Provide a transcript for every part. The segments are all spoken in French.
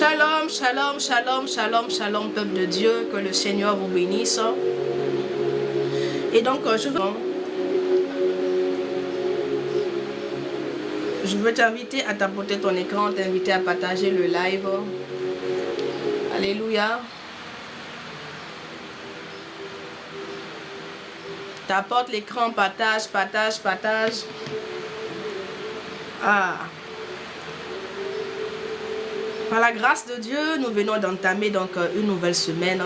Shalom, shalom, shalom, shalom, shalom, peuple de Dieu, que le Seigneur vous bénisse. Et donc, je veux t'inviter à tapoter ton écran, t'inviter à partager le live. Alléluia. Tapote l'écran, partage, partage, partage. Ah. Par la grâce de Dieu, nous venons d'entamer donc une nouvelle semaine.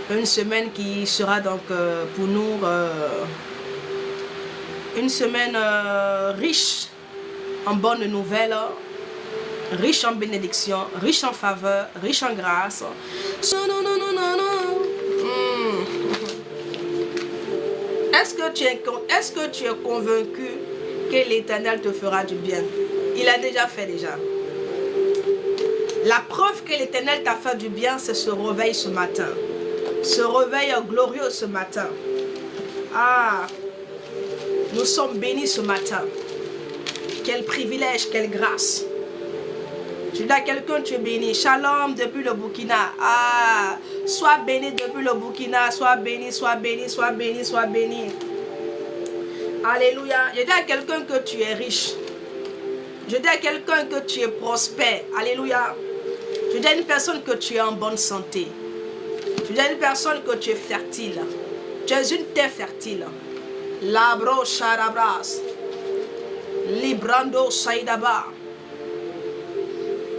Une semaine qui sera donc pour nous une semaine riche en bonnes nouvelles, riche en bénédictions, riche en faveur, riche en grâce. Est-ce que tu es convaincu que l'Éternel te fera du bien? Il a déjà fait déjà. La preuve que l'Éternel t'a fait du bien, c'est ce réveil ce matin. Ce réveil glorieux ce matin. Ah, nous sommes bénis ce matin. Quel privilège, quelle grâce. Je dis à quelqu'un, tu es béni. Shalom depuis le Burkina. Ah, sois béni depuis le Burkina. Sois béni, sois béni, sois béni, sois béni. Alléluia. Je dis à quelqu'un que tu es riche. Je dis à quelqu'un que tu es prospère. Alléluia. Je dis à une personne que tu es en bonne santé. Je dis à une personne que tu es fertile. Tu es une terre fertile. Labro charabras. Librando saïdaba.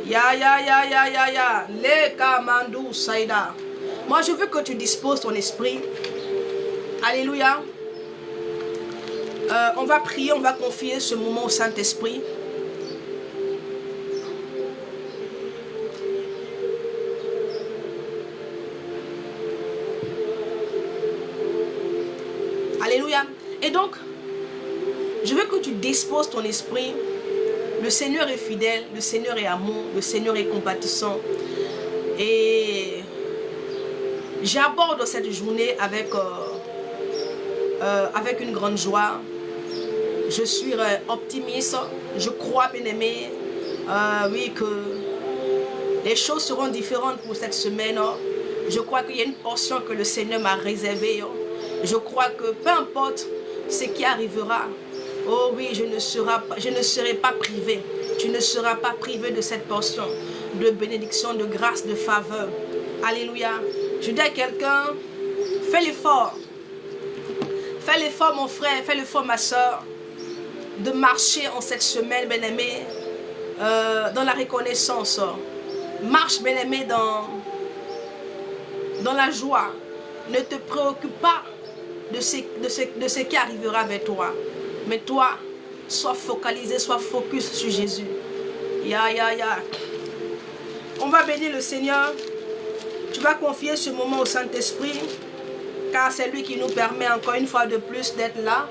Ya ya ya ya ya ya. Le kamandou saïda. Moi je veux que tu disposes ton esprit. Alléluia. On va prier, on va confier ce moment au Saint-Esprit. Alléluia. Et donc, je veux que tu disposes ton esprit. Le Seigneur est fidèle, le Seigneur est amour, le Seigneur est compatissant. Et j'aborde cette journée avec une grande joie. Je suis optimiste. Je crois, bien-aimé, oui, que les choses seront différentes pour cette semaine. Je crois qu'il y a une portion que le Seigneur m'a réservée. Je crois que peu importe ce qui arrivera, oh oui, je ne serai pas privé. Tu ne seras pas privé de cette portion de bénédiction, de grâce, de faveur. Alléluia. Je dis à quelqu'un, fais l'effort. Fais l'effort, mon frère, fais l'effort, ma soeur, de marcher en cette semaine, bien-aimé, dans la reconnaissance. Marche, bien-aimé, dans la joie. Ne te préoccupe pas de ce qui arrivera avec toi. Mais toi, sois focalisé, sois focus sur Jésus. Ya, ya, ya. On va bénir le Seigneur. Tu vas confier ce moment au Saint-Esprit. Car c'est lui qui nous permet encore une fois de plus d'être là.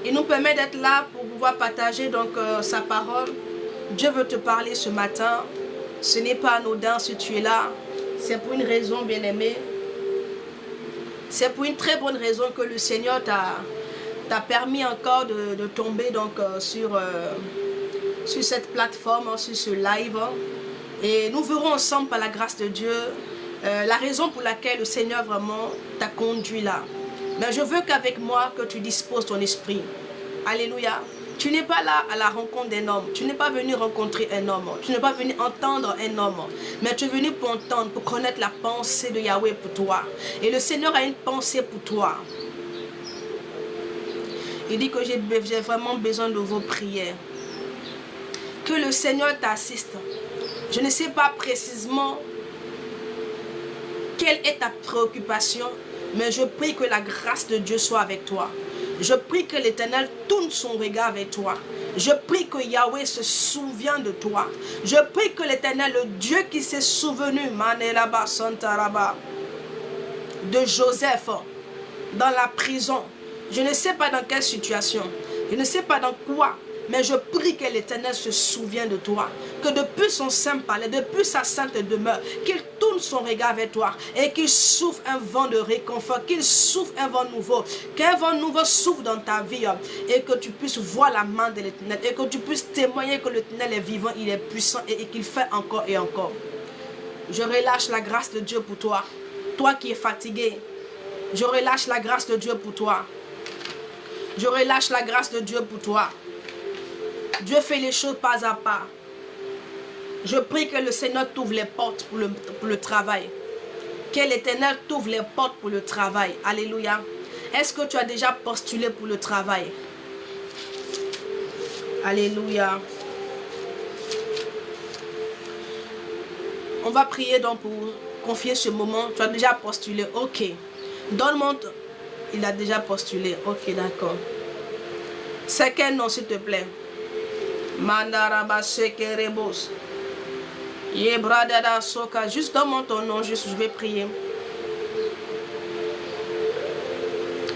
Il nous permet d'être là pour pouvoir partager donc sa parole. Dieu veut te parler ce matin. Ce n'est pas anodin si tu es là. C'est pour une raison, bien-aimé. C'est pour une très bonne raison que le Seigneur t'a permis encore de tomber donc, sur cette plateforme, sur ce live. Et nous verrons ensemble par la grâce de Dieu la raison pour laquelle le Seigneur vraiment t'a conduit là. Mais je veux qu'avec moi, que tu disposes ton esprit. Alléluia. Tu n'es pas là à la rencontre d'un homme. Tu n'es pas venu rencontrer un homme. Tu n'es pas venu entendre un homme. Mais tu es venu pour entendre, pour connaître la pensée de Yahweh pour toi. Et le Seigneur a une pensée pour toi. Il dit que j'ai vraiment besoin de vos prières. Que le Seigneur t'assiste. Je ne sais pas précisément quelle est ta préoccupation, mais je prie que la grâce de Dieu soit avec toi. Je prie que l'Éternel tourne son regard vers toi. Je prie que Yahweh se souvienne de toi. Je prie que l'Éternel, le Dieu qui s'est souvenu de Joseph dans la prison. Je ne sais pas dans quelle situation. Je ne sais pas dans quoi. Mais je prie que l'Éternel se souvienne de toi. Que depuis son saint palais, depuis sa sainte demeure, qu'il tourne tourne son regard vers toi et qu'il souffle un vent de réconfort, qu'il souffle un vent nouveau, qu'un vent nouveau souffle dans ta vie et que tu puisses voir la main de l'Éternel et que tu puisses témoigner que l'Éternel est vivant, il est puissant et qu'il fait encore et encore. Je relâche la grâce de Dieu pour toi. Toi qui es fatigué, je relâche la grâce de Dieu pour toi. Je relâche la grâce de Dieu pour toi. Dieu fait les choses pas à pas. Je prie que le Seigneur t'ouvre les portes pour le travail. Que l'Éternel t'ouvre les portes pour le travail. Alléluia. Est-ce que tu as déjà postulé pour le travail? Alléluia. On va prier donc pour confier ce moment. Tu as déjà postulé. Ok. Donne-moi. Il a déjà postulé. Ok, d'accord. C'est quel nom, s'il te plaît? Mandaraba Sekerebos. Yebradada Soka. Juste donne-moi ton nom. Juste, je vais prier.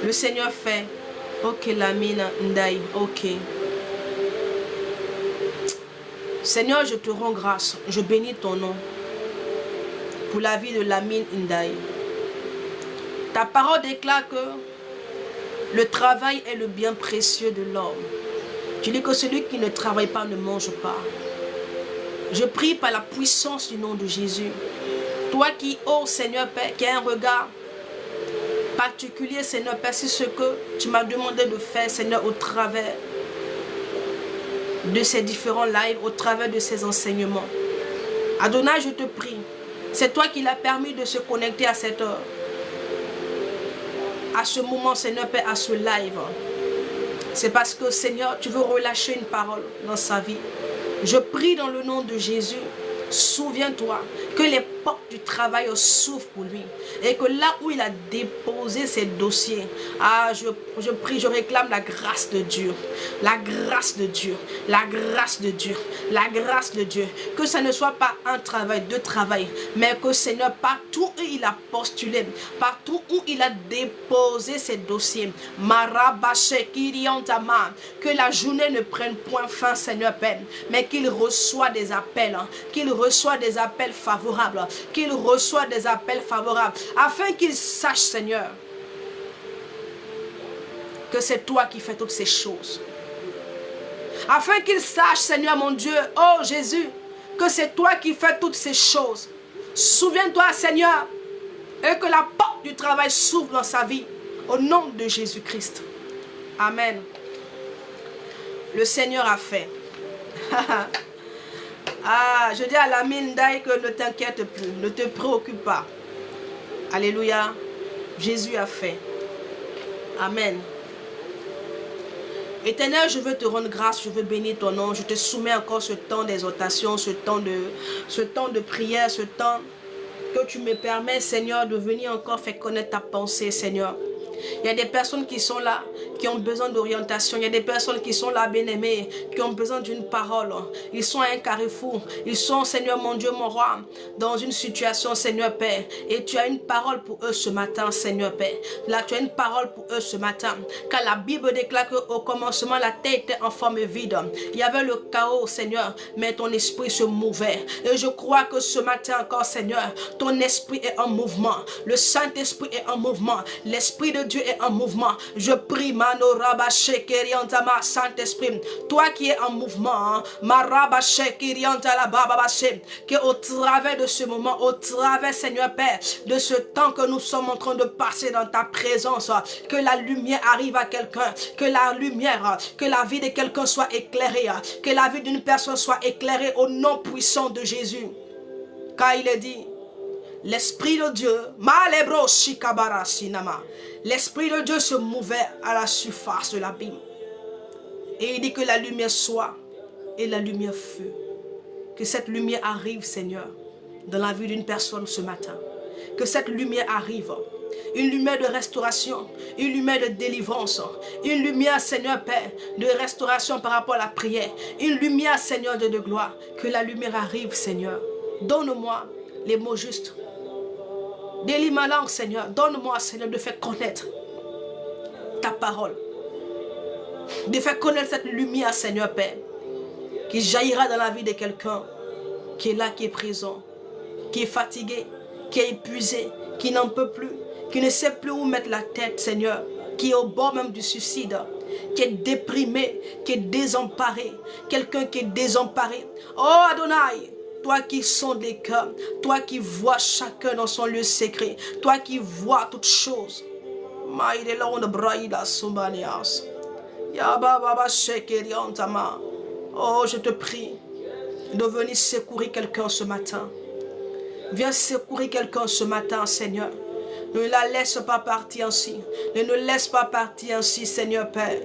Le Seigneur fait. Ok, Lamina Ndai. Ok. Seigneur, je te rends grâce. Je bénis ton nom. Pour la vie de Lamine Ndai. Ta parole déclare que le travail est le bien précieux de l'homme. Tu dis que celui qui ne travaille pas ne mange pas. Je prie par la puissance du nom de Jésus. Toi qui, oh Seigneur Père, qui as un regard particulier, Seigneur Père, c'est ce que tu m'as demandé de faire, Seigneur, au travers de ces différents lives, au travers de ces enseignements. Adonai, je te prie. C'est toi qui l'as permis de se connecter à cette heure. À ce moment, Seigneur Père, à ce live. C'est parce que, Seigneur, tu veux relâcher une parole dans sa vie. Je prie dans le nom de Jésus. Souviens-toi que les portes du travail s'ouvrent pour lui. Et que là où il a déposé ses dossiers, je prie, je réclame la grâce de Dieu. La grâce de Dieu. La grâce de Dieu. La grâce de Dieu. Que ça ne soit pas un travail, deux travails. Mais que Seigneur, partout où il a postulé, partout où il a déposé ses dossiers, que la journée ne prenne point fin, Seigneur Père, mais qu'il reçoit des appels, qu'il reçoit des appels favorables, qu'il reçoit des appels favorables, afin qu'il sache, Seigneur, que c'est toi qui fais toutes ces choses. Afin qu'il sache, Seigneur mon Dieu, oh Jésus, que c'est toi qui fais toutes ces choses. Souviens-toi, Seigneur, et que la porte du travail s'ouvre dans sa vie, au nom de Jésus-Christ. Amen. Le Seigneur a fait. Je dis à la Mindaï que ne t'inquiète plus, ne te préoccupe pas. Alléluia. Jésus a fait. Amen. Éternel, je veux te rendre grâce, je veux bénir ton nom. Je te soumets encore ce temps d'exhortation, ce temps de prière, ce temps que tu me permets, Seigneur, de venir encore faire connaître ta pensée, Seigneur. Il y a des personnes qui sont là, qui ont besoin d'orientation. Il y a des personnes qui sont là, bien-aimées, qui ont besoin d'une parole. Ils sont à un carrefour. Ils sont, Seigneur mon Dieu, mon roi, dans une situation, Seigneur Père. Et tu as une parole pour eux ce matin, Seigneur Père. Là, tu as une parole pour eux ce matin. Car la Bible déclare qu'au commencement, la terre était en forme vide. Il y avait le chaos, Seigneur, mais ton esprit se mouvait. Et je crois que ce matin encore, Seigneur, ton esprit est en mouvement. Le Saint-Esprit est en mouvement. L'Esprit de Dieu est en mouvement. Je prie, Mano Rabache Keriantama, Saint-Esprit, toi qui es en mouvement, Marabache Keriantala Bababache, que au travers de ce moment, au travers, Seigneur Père, de ce temps que nous sommes en train de passer dans ta présence, que la lumière arrive à quelqu'un, que la lumière, que la vie de quelqu'un soit éclairée, que la vie d'une personne soit éclairée au nom puissant de Jésus. Car il est dit, l'Esprit de Dieu, l'Esprit de Dieu se mouvait à la surface de l'abîme. Et il dit que la lumière soit et la lumière fut. Que cette lumière arrive, Seigneur, dans la vie d'une personne ce matin. Que cette lumière arrive. Une lumière de restauration, une lumière de délivrance, une lumière, Seigneur Père, de restauration par rapport à la prière. Une lumière, Seigneur, de gloire. Que la lumière arrive, Seigneur. Donne-moi les mots justes. Délie ma langue, Seigneur. Donne-moi, Seigneur, de faire connaître ta parole. De faire connaître cette lumière, Seigneur Père, qui jaillira dans la vie de quelqu'un qui est là, qui est présent, qui est fatigué, qui est épuisé, qui n'en peut plus, qui ne sait plus où mettre la tête, Seigneur, qui est au bord même du suicide, qui est déprimé, qui est désemparé, quelqu'un qui est désemparé. Oh Adonai, toi qui sondes les cœurs, toi qui vois chacun dans son lieu secret, toi qui vois toutes choses. Oh, je te prie de venir secourir quelqu'un ce matin. Viens secourir quelqu'un ce matin, Seigneur. Ne la laisse pas partir ainsi. Ne nous laisse pas partir ainsi, Seigneur Père.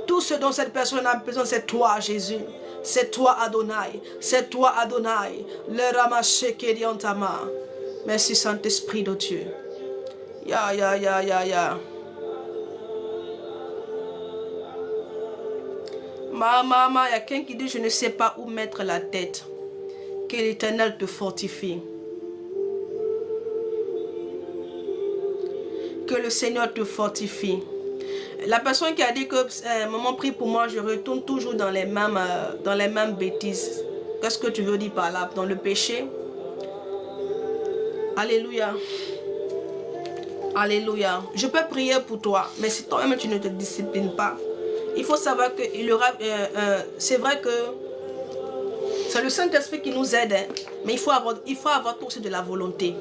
Tout ce dont cette personne a besoin, c'est toi, Jésus. C'est toi, Adonai. C'est toi, Adonai. Le Ramashekeriantama. Merci, Saint-Esprit de Dieu. Ya. Maman, il y a quelqu'un qui dit, je ne sais pas où mettre la tête. Que l'Éternel te fortifie. Que le Seigneur te fortifie. La personne qui a dit que maman prie pour moi, je retourne toujours dans les mêmes bêtises. Qu'est-ce que tu veux dire par là? Dans le péché? Alléluia. Alléluia. Je peux prier pour toi, mais si toi-même tu ne te disciplines pas, il faut savoir que c'est vrai que c'est le Saint-Esprit qui nous aide, hein, mais il faut avoir aussi de la volonté.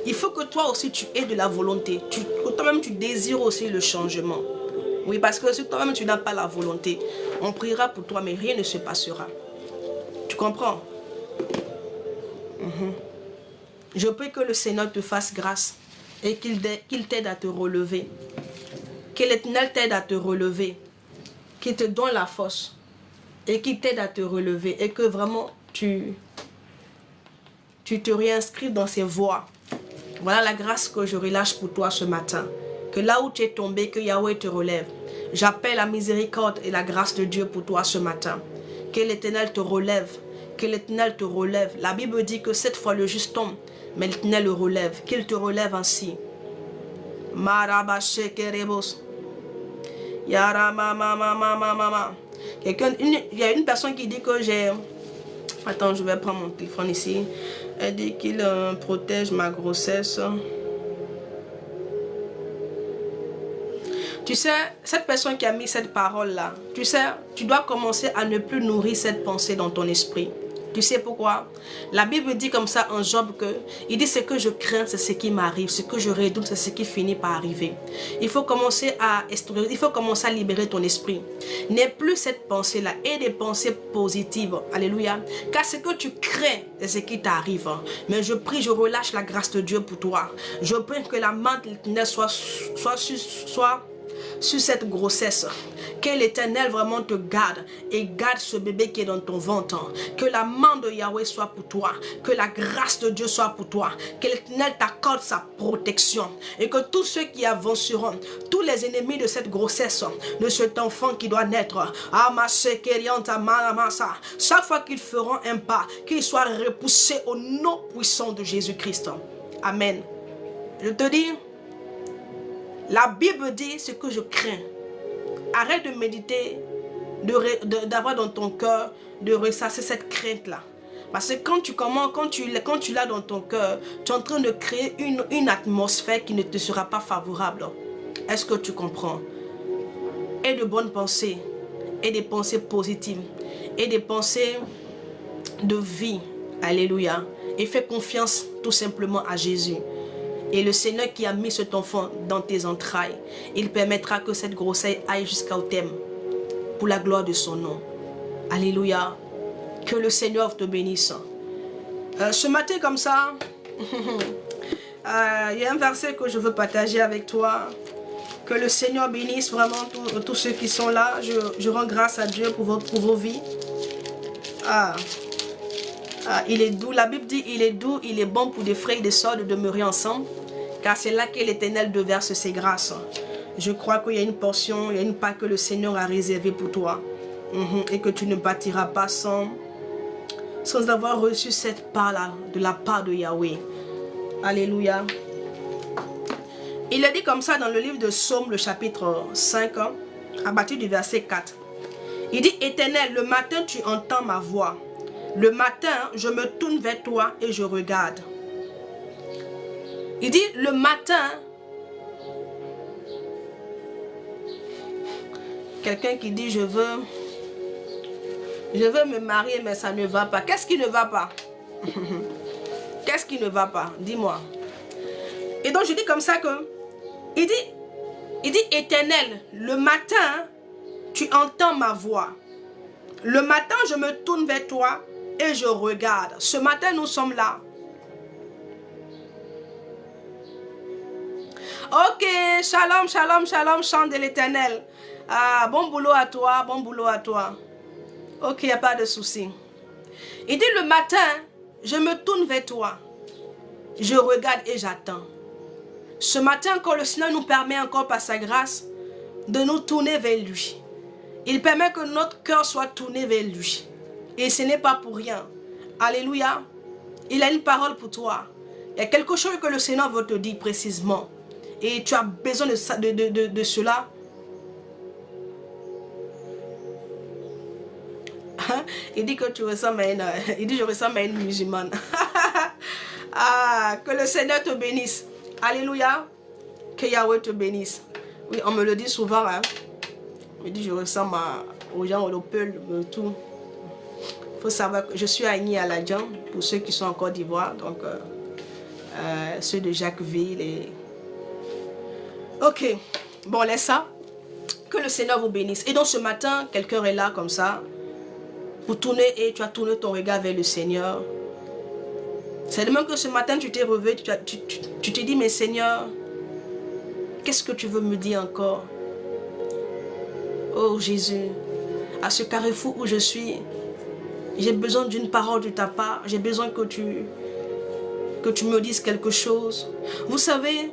Il faut que toi aussi tu aies de la volonté. Que toi-même tu désires aussi le changement. Oui, parce que si toi-même tu n'as pas la volonté, on priera pour toi, mais rien ne se passera. Tu comprends? Je prie que le Seigneur te fasse grâce et qu'il t'aide à te relever. Que l'Éternel t'aide à te relever. Qu'il te donne la force et qu'il t'aide à te relever. Et que vraiment tu te réinscrives dans ses voies. Voilà la grâce que je relâche pour toi ce matin. Que là où tu es tombé, que Yahweh te relève. J'appelle la miséricorde et la grâce de Dieu pour toi ce matin. Que l'Éternel te relève. Que l'Éternel te relève. La Bible dit que cette fois le juste tombe, mais l'Éternel le relève. Qu'il te relève ainsi. Il y a une personne qui dit que j'ai... Attends, je vais prendre mon téléphone ici. Elle dit qu'il protège ma grossesse. Tu sais, cette personne qui a mis cette parole-là, tu sais, tu dois commencer à ne plus nourrir cette pensée dans ton esprit. Tu sais pourquoi? La Bible dit comme ça en Job que, il dit ce que je crains, c'est ce qui m'arrive, ce que je redoute, c'est ce qui finit par arriver. Il faut commencer à libérer ton esprit. N'aie plus cette pensée-là et des pensées positives. Alléluia. Car ce que tu crains, c'est ce qui t'arrive. Mais je prie, je relâche la grâce de Dieu pour toi. Je prie que la main de l'Éternel soit sur cette grossesse. Que l'Éternel vraiment te garde et garde ce bébé qui est dans ton ventre. Que la main de Yahweh soit pour toi. Que la grâce de Dieu soit pour toi. Que l'Éternel t'accorde sa protection. Et que tous ceux qui avanceront, tous les ennemis de cette grossesse, de cet enfant qui doit naître, chaque fois qu'ils feront un pas, qu'ils soient repoussés au nom puissant de Jésus-Christ. Amen. Je te dis, la Bible dit ce que je crains. Arrête de méditer, d'avoir dans ton cœur, de ressasser cette crainte-là. Parce que quand tu l'as dans ton cœur, tu es en train de créer une atmosphère qui ne te sera pas favorable. Est-ce que tu comprends? Et de bonnes pensées, et des pensées positives, et des pensées de vie. Alléluia. Et fais confiance tout simplement à Jésus. Et le Seigneur qui a mis cet enfant dans tes entrailles, il permettra que cette grossesse aille jusqu'au terme. Pour la gloire de son nom. Alléluia. Que le Seigneur te bénisse. Ce matin comme ça, il y a un verset que je veux partager avec toi. Que le Seigneur bénisse vraiment tous ceux qui sont là. Je rends grâce à Dieu pour vos vies. Il est doux. La Bible dit, il est doux, il est bon pour des frères et des sœurs de demeurer ensemble. Car c'est là que l'Éternel déverse ses grâces. Je crois qu'il y a une portion, il y a une part que le Seigneur a réservée pour toi. Et que tu ne bâtiras pas sans avoir reçu cette part-là de la part de Yahweh. Alléluia. Il est dit comme ça dans le livre de Psaume, le chapitre 5, à partir du verset 4. Il dit, Éternel, le matin tu entends ma voix. Le matin, je me tourne vers toi et je regarde. Il dit, le matin, quelqu'un qui dit, je veux me marier, mais ça ne va pas. Qu'est-ce qui ne va pas? Qu'est-ce qui ne va pas? Dis-moi. Et donc, je dis comme ça que, il dit, Éternel, le matin, tu entends ma voix. Le matin, je me tourne vers toi et je regarde. Ce matin, nous sommes là. Ok, shalom, shalom, shalom, chant de l'Éternel. Ah, bon boulot à toi, bon boulot à toi. Ok, il n'y a pas de souci. Il dit, le matin, je me tourne vers toi. Je regarde et j'attends. Ce matin, quand le Seigneur nous permet encore par sa grâce de nous tourner vers lui. Il permet que notre cœur soit tourné vers lui. Et ce n'est pas pour rien. Alléluia. Il a une parole pour toi. Il y a quelque chose que le Seigneur veut te dire précisément. Et tu as besoin de cela. Il dit que tu ressembles à une... Il dit je ressemble à une musulmane. Ah, que le Seigneur te bénisse. Alléluia. Que Yahweh te bénisse. Oui, on me le dit souvent. Hein. On me dit je ressemble aux gens au peuple, tout. Il faut savoir que je suis Agni Aladjan, pour ceux qui sont en Côte d'Ivoire. Donc, ceux de Jacquesville. Et... Ok. Bon, laisse ça. Que le Seigneur vous bénisse. Et donc ce matin, quelqu'un est là comme ça. Pour tourner et tu as tourné ton regard vers le Seigneur. C'est de même que ce matin tu t'es réveillé, tu t'es dit, mais Seigneur, qu'est-ce que tu veux me dire encore? Oh Jésus, à ce carrefour où je suis, j'ai besoin d'une parole de ta part. J'ai besoin que tu me dises quelque chose. Vous savez,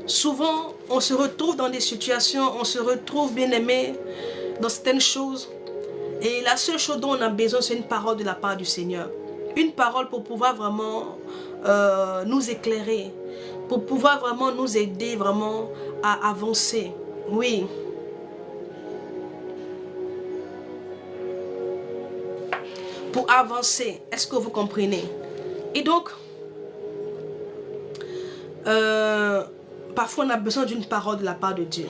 souvent on se retrouve dans des situations, on se retrouve bien aimé dans certaines choses. Et la seule chose dont on a besoin, c'est une parole de la part du Seigneur. Une parole pour pouvoir vraiment nous éclairer. Pour pouvoir vraiment nous aider vraiment à avancer. Oui. Pour avancer. Est-ce que vous comprenez? Et donc, parfois on a besoin d'une parole de la part de Dieu.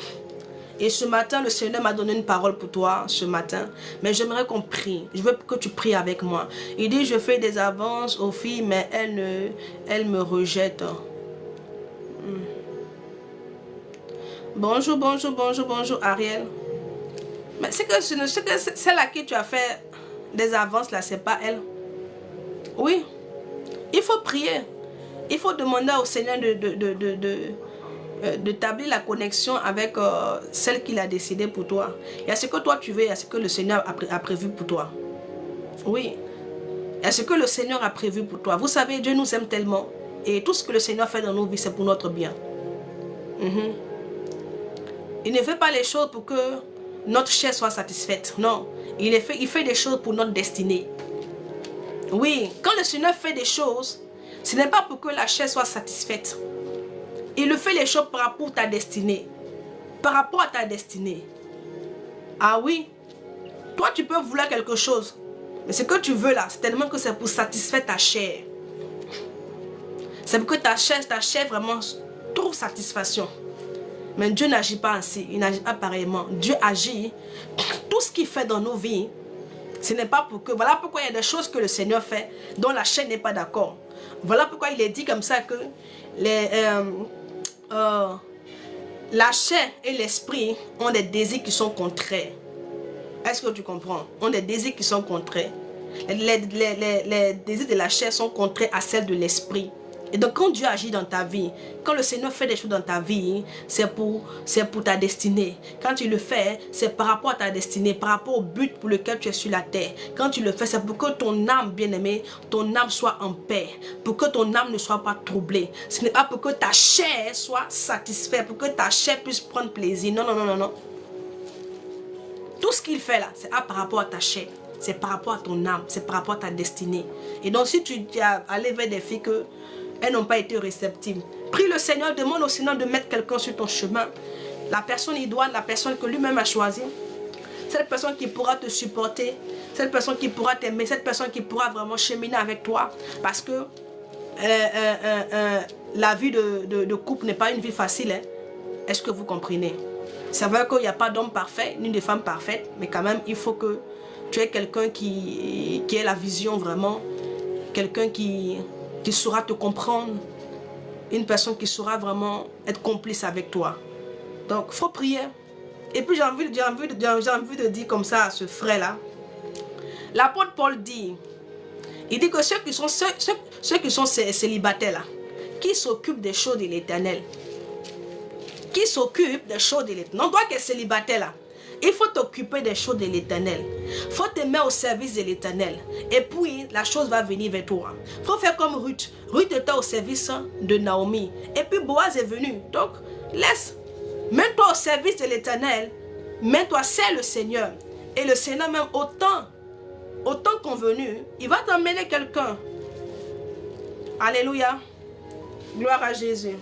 Et ce matin, le Seigneur m'a donné une parole pour toi, ce matin. Mais j'aimerais qu'on prie. Je veux que tu pries avec moi. Il dit, je fais des avances aux filles, mais elles me rejettent. Bonjour, bonjour, bonjour, bonjour, Ariel. Mais c'est que celle à qui tu as fait des avances, là, c'est pas elle. Oui. Il faut prier. Il faut demander au Seigneur d'établir la connexion avec celle qu'il a décidé pour toi. Il y a ce que toi tu veux, il y a ce que le Seigneur a prévu pour toi. Oui. Il y a ce que le Seigneur a prévu pour toi. Vous savez, Dieu nous aime tellement. Et tout ce que le Seigneur fait dans nos vies, c'est pour notre bien. Il ne fait pas les choses pour que notre chair soit satisfaite. Non. Il fait des choses pour notre destinée. Oui. Quand le Seigneur fait des choses, ce n'est pas pour que la chair soit satisfaite. Il le fait les choses par rapport à ta destinée. Par rapport à ta destinée. Ah oui. Toi, tu peux vouloir quelque chose. Mais ce que tu veux là, c'est tellement que c'est pour satisfaire ta chair. C'est pour que ta chair vraiment trouve satisfaction. Mais Dieu n'agit pas ainsi. Il n'agit pas pareillement. Dieu agit. Tout ce qu'il fait dans nos vies, ce n'est pas pour que... Voilà pourquoi il y a des choses que le Seigneur fait dont la chair n'est pas d'accord. Voilà pourquoi il est dit comme ça que la chair et l'esprit ont des désirs qui sont contraires. Est-ce que tu comprends? Ont des désirs qui sont contraires. Les désirs de la chair sont contraires à celles de l'esprit. Et donc quand Dieu agit dans ta vie, quand le Seigneur fait des choses dans ta vie, c'est pour ta destinée. Quand tu le fais, c'est par rapport à ta destinée, par rapport au but pour lequel tu es sur la terre. Quand tu le fais, c'est pour que ton âme, bien-aimée, ton âme soit en paix, pour que ton âme ne soit pas troublée. Ce n'est pas pour que ta chair soit satisfaite, pour que ta chair puisse prendre plaisir. Non, non, non, non, non. Tout ce qu'il fait là, c'est par rapport à ta chair. C'est par rapport à ton âme, c'est par rapport à ta destinée. Et donc si tu as allé vers des filles que elles n'ont pas été réceptives, prie le Seigneur, demande au Seigneur de mettre quelqu'un sur ton chemin. La personne idoine, la personne que lui-même a choisie. Cette personne qui pourra te supporter Cette personne qui pourra t'aimer, cette personne qui pourra vraiment cheminer avec toi. Parce que la vie de couple n'est pas une vie facile. Hein. Est-ce que vous comprenez? C'est vrai qu'il n'y a pas d'homme parfait, ni de femme parfaite. Mais quand même, il faut que tu aies quelqu'un qui ait la vision vraiment. Quelqu'un qui saura te comprendre. Une personne qui saura vraiment être complice avec toi. Donc, il faut prier. Et puis, j'ai envie de dire comme ça à ce frère-là. L'apôtre Paul dit, il dit que ceux qui sont célibataires là, qui s'occupent des choses de l'éternel, qui s'occupent des choses de l'éternel. Non, toi qui es célibataire là, il faut t'occuper des choses de l'éternel. Il faut te mettre au service de l'éternel. Et puis, la chose va venir vers toi. Il faut faire comme Ruth. Ruth était au service de Naomi. Et puis, Boaz est venu. Donc, mets-toi au service de l'éternel. Mets-toi, c'est le Seigneur. Et le Seigneur même, autant convenu, il va t'emmener quelqu'un. Alléluia. Gloire à Jésus.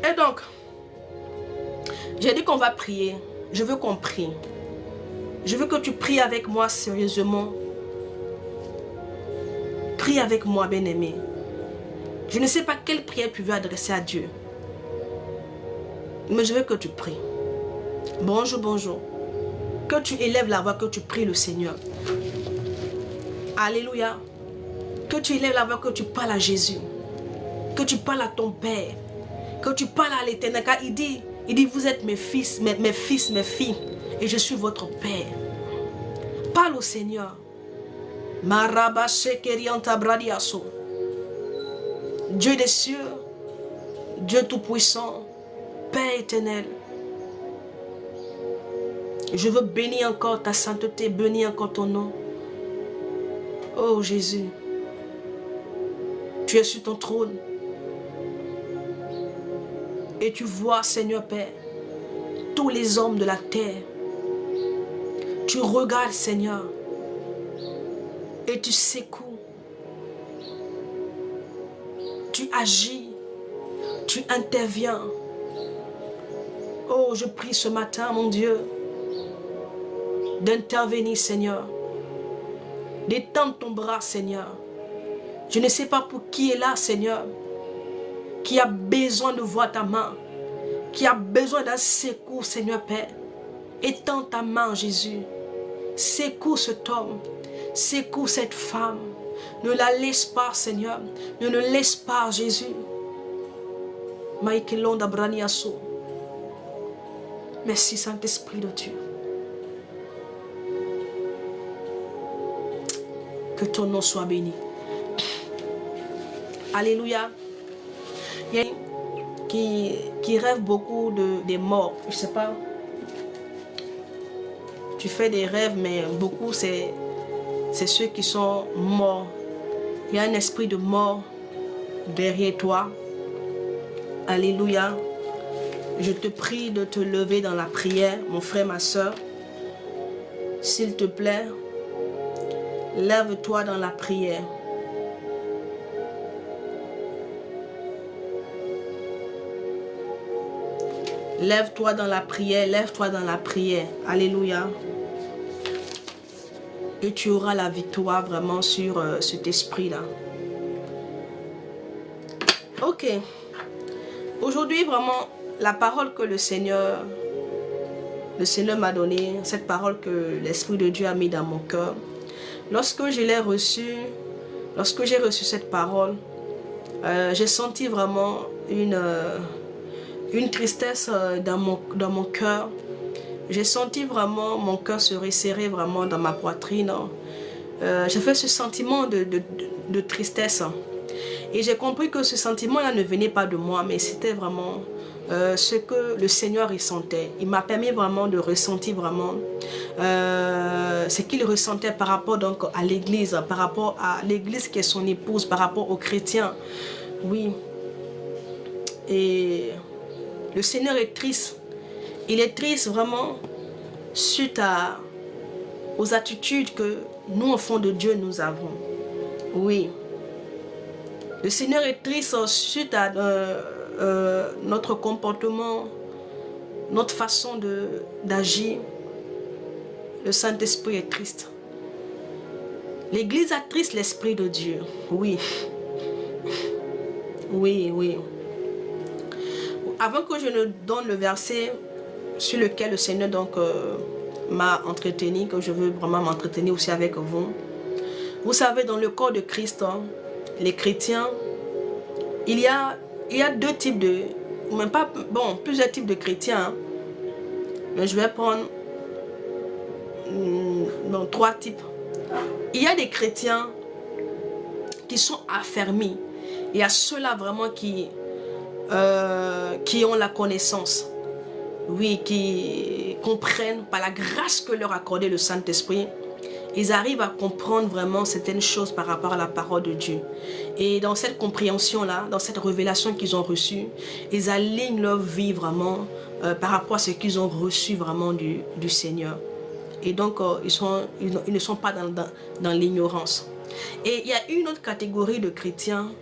Et donc, j'ai dit qu'on va prier. Je veux qu'on prie. Je veux que tu pries avec moi sérieusement. Prie avec moi, bien-aimé. Je ne sais pas quelle prière tu veux adresser à Dieu. Mais je veux que tu pries. Bonjour, bonjour. Que tu élèves la voix, que tu pries le Seigneur. Alléluia. Que tu élèves la voix, que tu parles à Jésus. Que tu parles à ton Père. Que tu parles à l'Éternel. Car il dit, vous êtes mes fils, mes filles. Et je suis votre Père. Parle au Seigneur. Dieu des cieux, Dieu tout-puissant, Père éternel. Je veux bénir encore ta sainteté, bénir encore ton nom. Oh Jésus, tu es sur ton trône. Et tu vois, Seigneur Père, tous les hommes de la terre. Tu regardes, Seigneur, et tu secoues. Tu agis, tu interviens. Oh, je prie ce matin, mon Dieu, d'intervenir, Seigneur. D'étendre ton bras, Seigneur. Je ne sais pas pour qui est là, Seigneur, qui a besoin de voir ta main, qui a besoin d'un secours, Seigneur Père. Étends ta main, Jésus. Secoue cet homme, secoue cette femme. Ne la laisse pas, Seigneur. Ne le laisse pas, Jésus. Merci, Saint-Esprit de Dieu. Que ton nom soit béni. Alléluia. Il y a qui rêve beaucoup des morts. Je ne sais pas. Tu fais des rêves, mais beaucoup, c'est ceux qui sont morts. Il y a un esprit de mort derrière toi. Alléluia. Je te prie de te lever dans la prière, mon frère, ma soeur. S'il te plaît, lève-toi dans la prière. Lève-toi dans la prière, lève-toi dans la prière. Alléluia. Et tu auras la victoire vraiment sur cet esprit-là. Ok. Aujourd'hui, vraiment, la parole que le Seigneur m'a donnée, cette parole que l'Esprit de Dieu a mis dans mon cœur, lorsque je l'ai reçue, lorsque j'ai reçu cette parole, j'ai senti vraiment une tristesse dans mon cœur. J'ai senti vraiment mon cœur se resserrer vraiment dans ma poitrine. J'ai fait ce sentiment de tristesse. Et j'ai compris que ce sentiment-là ne venait pas de moi, mais c'était vraiment ce que le Seigneur ressentait. Il m'a permis vraiment de ressentir vraiment ce qu'il ressentait par rapport donc à l'église, par rapport à l'église qui est son épouse, par rapport aux chrétiens. Oui. Et le Seigneur est triste. Il est triste vraiment suite aux attitudes que nous, enfants de Dieu, nous avons. Oui. Le Seigneur est triste suite à notre comportement, notre façon d'agir. le Saint-Esprit est triste. L'Église attriste l'Esprit de Dieu. Oui. Oui, oui. Avant que je ne donne le verset sur lequel le Seigneur donc m'a entretenu, que je veux vraiment m'entretenir aussi avec vous. Vous savez, dans le corps de Christ, hein, les chrétiens, il y a deux types de, même pas, bon, plusieurs types de chrétiens. Hein. Mais je vais prendre trois types. Il y a des chrétiens qui sont affermis. Il y a ceux-là vraiment qui ont la connaissance. Oui, qui comprennent par la grâce que leur a accordé le Saint-Esprit. Ils arrivent à comprendre vraiment certaines choses par rapport à la parole de Dieu. Et dans cette compréhension-là, dans cette révélation qu'ils ont reçue, ils alignent leur vie vraiment par rapport à ce qu'ils ont reçu vraiment du Seigneur. Et donc, ils ne sont pas dans l'ignorance. Et il y a une autre catégorie de chrétiens.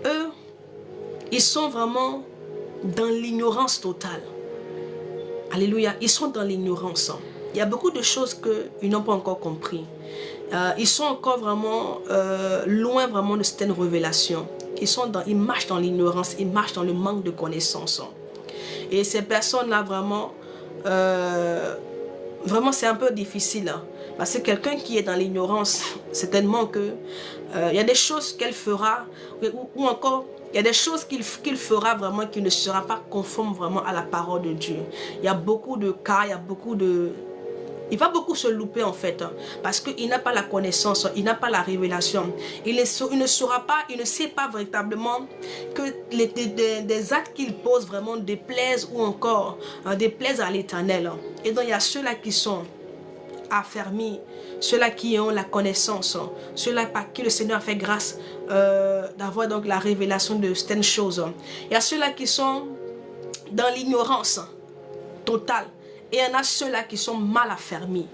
Eux, ils sont vraiment dans l'ignorance totale. Alléluia, ils sont dans l'ignorance. Il y a beaucoup de choses qu'ils n'ont pas encore compris. Ils sont encore vraiment loin vraiment de certaines révélations. Ils marchent dans l'ignorance, ils marchent dans le manque de connaissances. Et ces personnes-là vraiment, vraiment c'est un peu difficile. Hein, parce que quelqu'un qui est dans l'ignorance, certainement que il y a des choses qu'elle fera, ou encore il y a des choses qu'il fera vraiment qui ne sera pas conforme vraiment à la parole de Dieu. Il y a beaucoup de cas, il y a beaucoup de... Il va beaucoup se louper en fait, hein, parce qu'il n'a pas la connaissance, il n'a pas la révélation. Il ne saura pas, il ne sait pas véritablement que des actes qu'il pose vraiment déplaisent ou encore déplaisent à l'Éternel. Et donc il y a ceux-là qui sont affermis, ceux-là qui ont la connaissance, ceux-là par qui le Seigneur a fait grâce d'avoir donc la révélation de certaines choses. Il y a ceux-là qui sont dans l'ignorance totale. Et il y en a ceux-là qui sont mal affermis.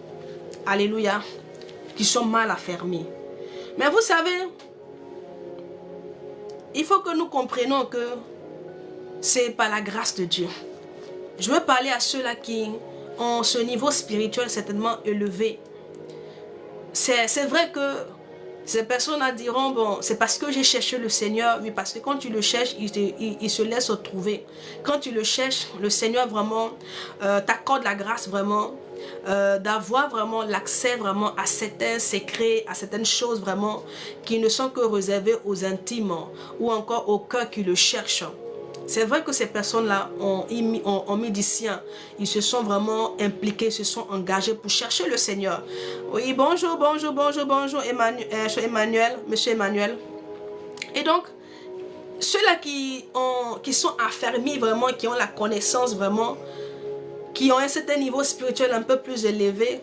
Alléluia. Qui sont mal affermis. Mais vous savez, il faut que nous comprenions que c'est par la grâce de Dieu. Je veux parler à ceux-là qui ont ce niveau spirituel certainement élevé. C'est vrai que ces personnes-là diront, bon, c'est parce que j'ai cherché le Seigneur, mais parce que quand tu le cherches, il se laisse trouver. Quand tu le cherches, le Seigneur vraiment t'accorde la grâce vraiment d'avoir vraiment l'accès vraiment à certains secrets, à certaines choses vraiment qui ne sont que réservées aux intimes ou encore aux cœurs qui le cherchent. C'est vrai que ces personnes-là ont mis du sien. Ils se sont vraiment impliqués, se sont engagés pour chercher le Seigneur. Oui, bonjour, bonjour, bonjour, bonjour, Emmanuel, monsieur Emmanuel. Et donc, ceux-là qui sont affermis vraiment, qui ont la connaissance vraiment, qui ont un certain niveau spirituel un peu plus élevé,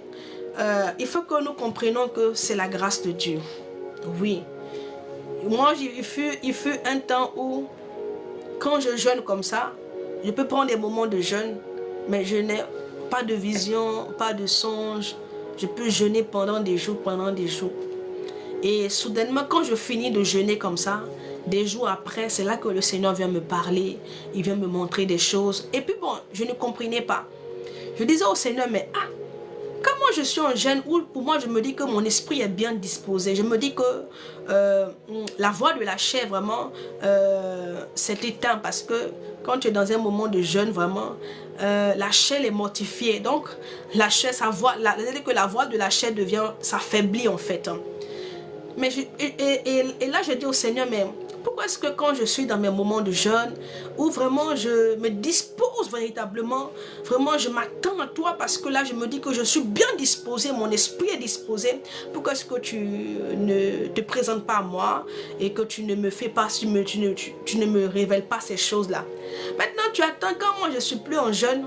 il faut que nous comprenions que c'est la grâce de Dieu. Oui. Moi, il fut un temps où quand je jeûne comme ça, je peux prendre des moments de jeûne, mais je n'ai pas de vision, pas de songe. Je peux jeûner pendant des jours, Et soudainement, quand je finis de jeûner comme ça, des jours après, c'est là que le Seigneur vient me parler, il vient me montrer des choses. Et puis bon, je ne comprenais pas. Je disais au Seigneur, mais comment je suis en jeûne, où pour moi je me dis que mon esprit est bien disposé. Je me dis que la voix de la chair vraiment s'est éteinte parce que quand tu es dans un moment de jeûne vraiment, la chair est mortifiée. Donc la chair, c'est-à-dire que la voix de la chair s'affaiblit en fait. Mais et là je dis au Seigneur, mais pourquoi est-ce que quand je suis dans mes moments de jeûne, où vraiment je me dispose véritablement, vraiment je m'attends à toi parce que là je me dis que je suis bien disposé, mon esprit est disposé, pourquoi est-ce que tu ne te présentes pas à moi et que tu ne me fais pas, tu ne me révèles pas ces choses-là. Maintenant tu attends quand moi je suis plus en jeûne,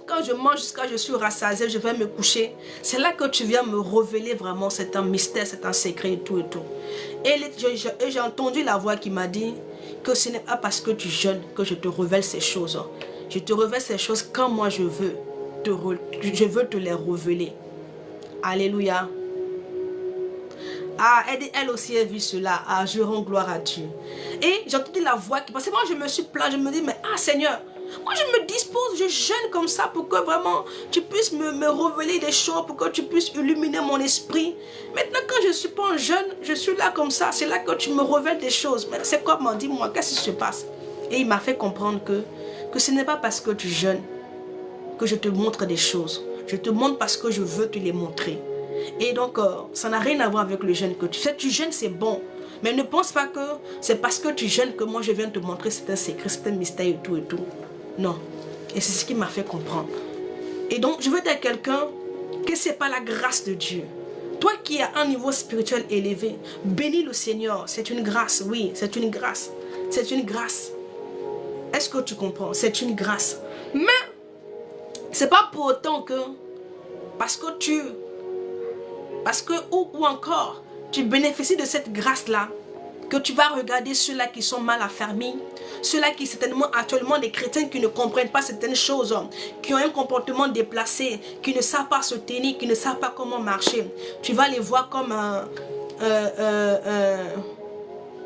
quand je mange jusqu'à ce que je suis rassasié, je vais me coucher. C'est là que tu viens me révéler vraiment, c'est un mystère, c'est un secret et tout et tout. Et j'ai entendu la voix qui m'a dit que ce n'est pas parce que tu jeûnes que je te révèle ces choses. Je te révèle ces choses quand moi je veux te les révéler. Alléluia. Ah, elle aussi a vu cela. Ah, je rends gloire à Dieu. Et j'ai entendu la voix qui... Parce que moi je me suis plaint, je me dis, mais Seigneur, moi je me dispose, je jeûne comme ça pour que vraiment tu puisses me révéler des choses, pour que tu puisses illuminer mon esprit. Maintenant, quand je ne suis pas un jeune, je suis là comme ça. C'est là que tu me révèles des choses. Mais c'est comment? Dis-moi, qu'est-ce qui se passe? Et il m'a fait comprendre que ce n'est pas parce que tu jeûnes que je te montre des choses. Je te montre parce que je veux te les montrer. Et donc, ça n'a rien à voir avec le jeûne que tu fais. Tu jeûnes, c'est bon. Mais ne pense pas que c'est parce que tu jeûnes que moi je viens te montrer c'est un secret, c'est un mystère et tout et tout. Non. Et c'est ce qui m'a fait comprendre. Et donc, je veux dire à quelqu'un que ce n'est pas la grâce de Dieu. Toi qui as un niveau spirituel élevé, bénis le Seigneur. C'est une grâce, oui, c'est une grâce. C'est une grâce. Est-ce que tu comprends? C'est une grâce. Mais, c'est pas pour autant que, ou encore, tu bénéficies de cette grâce-là, que tu vas regarder ceux-là qui sont mal affermis, ceux-là qui certainement actuellement des chrétiens qui ne comprennent pas certaines choses, qui ont un comportement déplacé, qui ne savent pas se tenir, qui ne savent pas comment marcher. Tu vas les voir comme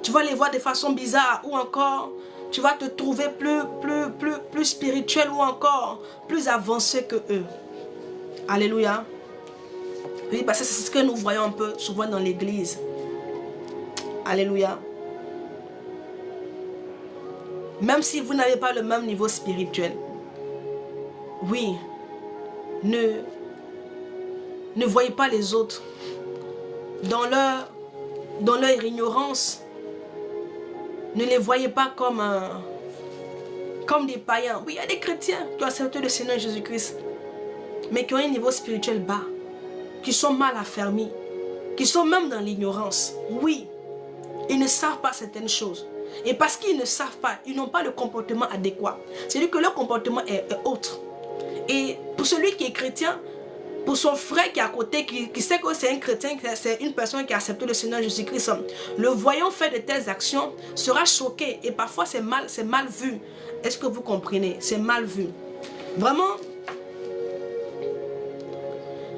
tu vas les voir de façon bizarre, ou encore tu vas te trouver plus spirituel, ou encore plus avancé que eux. Alléluia. Oui, parce que c'est ce que nous voyons un peu souvent dans l'église. Alléluia. Même si vous n'avez pas le même niveau spirituel. Oui. Ne voyez pas les autres dans leur ignorance. Ne les voyez pas comme des païens. Oui, il y a des chrétiens qui ont accepté le Seigneur Jésus-Christ, mais qui ont un niveau spirituel bas, qui sont mal affermis, qui sont même dans l'ignorance. Oui, ils ne savent pas certaines choses. Et parce qu'ils ne savent pas, ils n'ont pas le comportement adéquat. C'est-à-dire que leur comportement est autre. Et pour celui qui est chrétien, pour son frère qui est à côté, qui sait que c'est un chrétien, c'est une personne qui a accepté le Seigneur Jésus-Christ, le voyant faire de telles actions, sera choqué. Et parfois c'est mal vu. Est-ce que vous comprenez? C'est mal vu. Vraiment,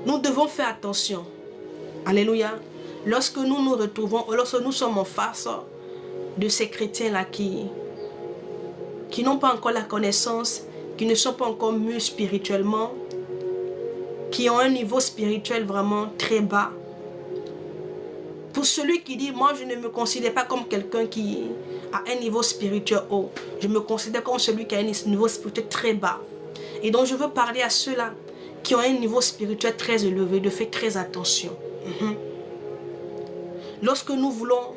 nous devons faire attention. Alléluia. Lorsque nous nous retrouvons, lorsque nous sommes en face de ces chrétiens-là qui n'ont pas encore la connaissance, qui ne sont pas encore mûrs spirituellement, qui ont un niveau spirituel vraiment très bas. Pour celui qui dit, moi je ne me considère pas comme quelqu'un qui a un niveau spirituel haut. Je me considère comme celui qui a un niveau spirituel très bas. Et donc je veux parler à ceux-là qui ont un niveau spirituel très élevé, de faire très attention. Lorsque nous voulons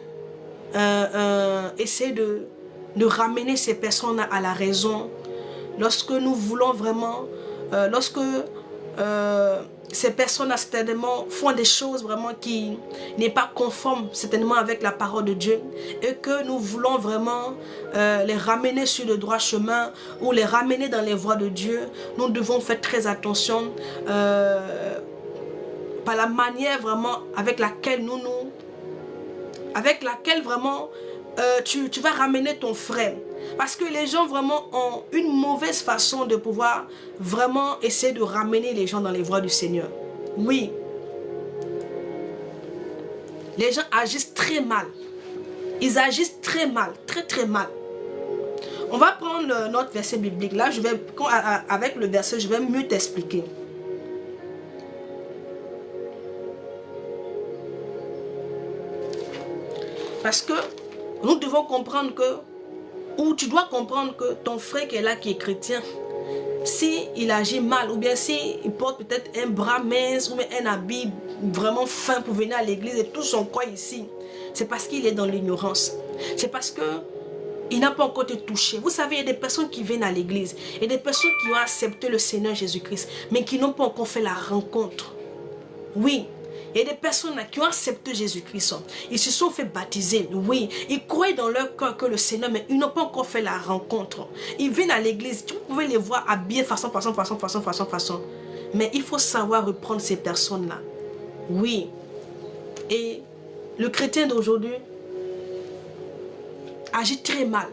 essayer de ramener ces personnes à la raison, lorsque nous voulons vraiment, lorsque ces personnes certainement font des choses vraiment qui n'est pas conforme certainement avec la parole de Dieu, et que nous voulons vraiment les ramener sur le droit chemin ou les ramener dans les voies de Dieu, nous devons faire très attention par la manière vraiment avec laquelle vraiment tu vas ramener ton frère. Parce que les gens vraiment ont une mauvaise façon de pouvoir vraiment essayer de ramener les gens dans les voies du Seigneur. Oui. Les gens agissent très mal. Ils agissent très mal, très mal. On va prendre notre verset biblique. Là, avec le verset, je vais mieux t'expliquer. Parce que nous devons comprendre que, ou tu dois comprendre que ton frère qui est là, qui est chrétien, s'il agit mal, ou bien s'il porte peut-être un bras mince, ou bien un habit vraiment fin pour venir à l'église et tout son corps ici, c'est parce qu'il est dans l'ignorance. C'est parce qu'il n'a pas encore été touché. Vous savez, il y a des personnes qui viennent à l'église, et des personnes qui ont accepté le Seigneur Jésus-Christ, mais qui n'ont pas encore fait la rencontre. Oui. Il y a des personnes qui ont accepté Jésus-Christ. Ils se sont fait baptiser, oui. Ils croient dans leur cœur que le Seigneur, mais ils n'ont pas encore fait la rencontre. Ils viennent à l'église, vous pouvez les voir habillés façon. Mais il faut savoir reprendre ces personnes-là. Oui. Et le chrétien d'aujourd'hui agit très mal.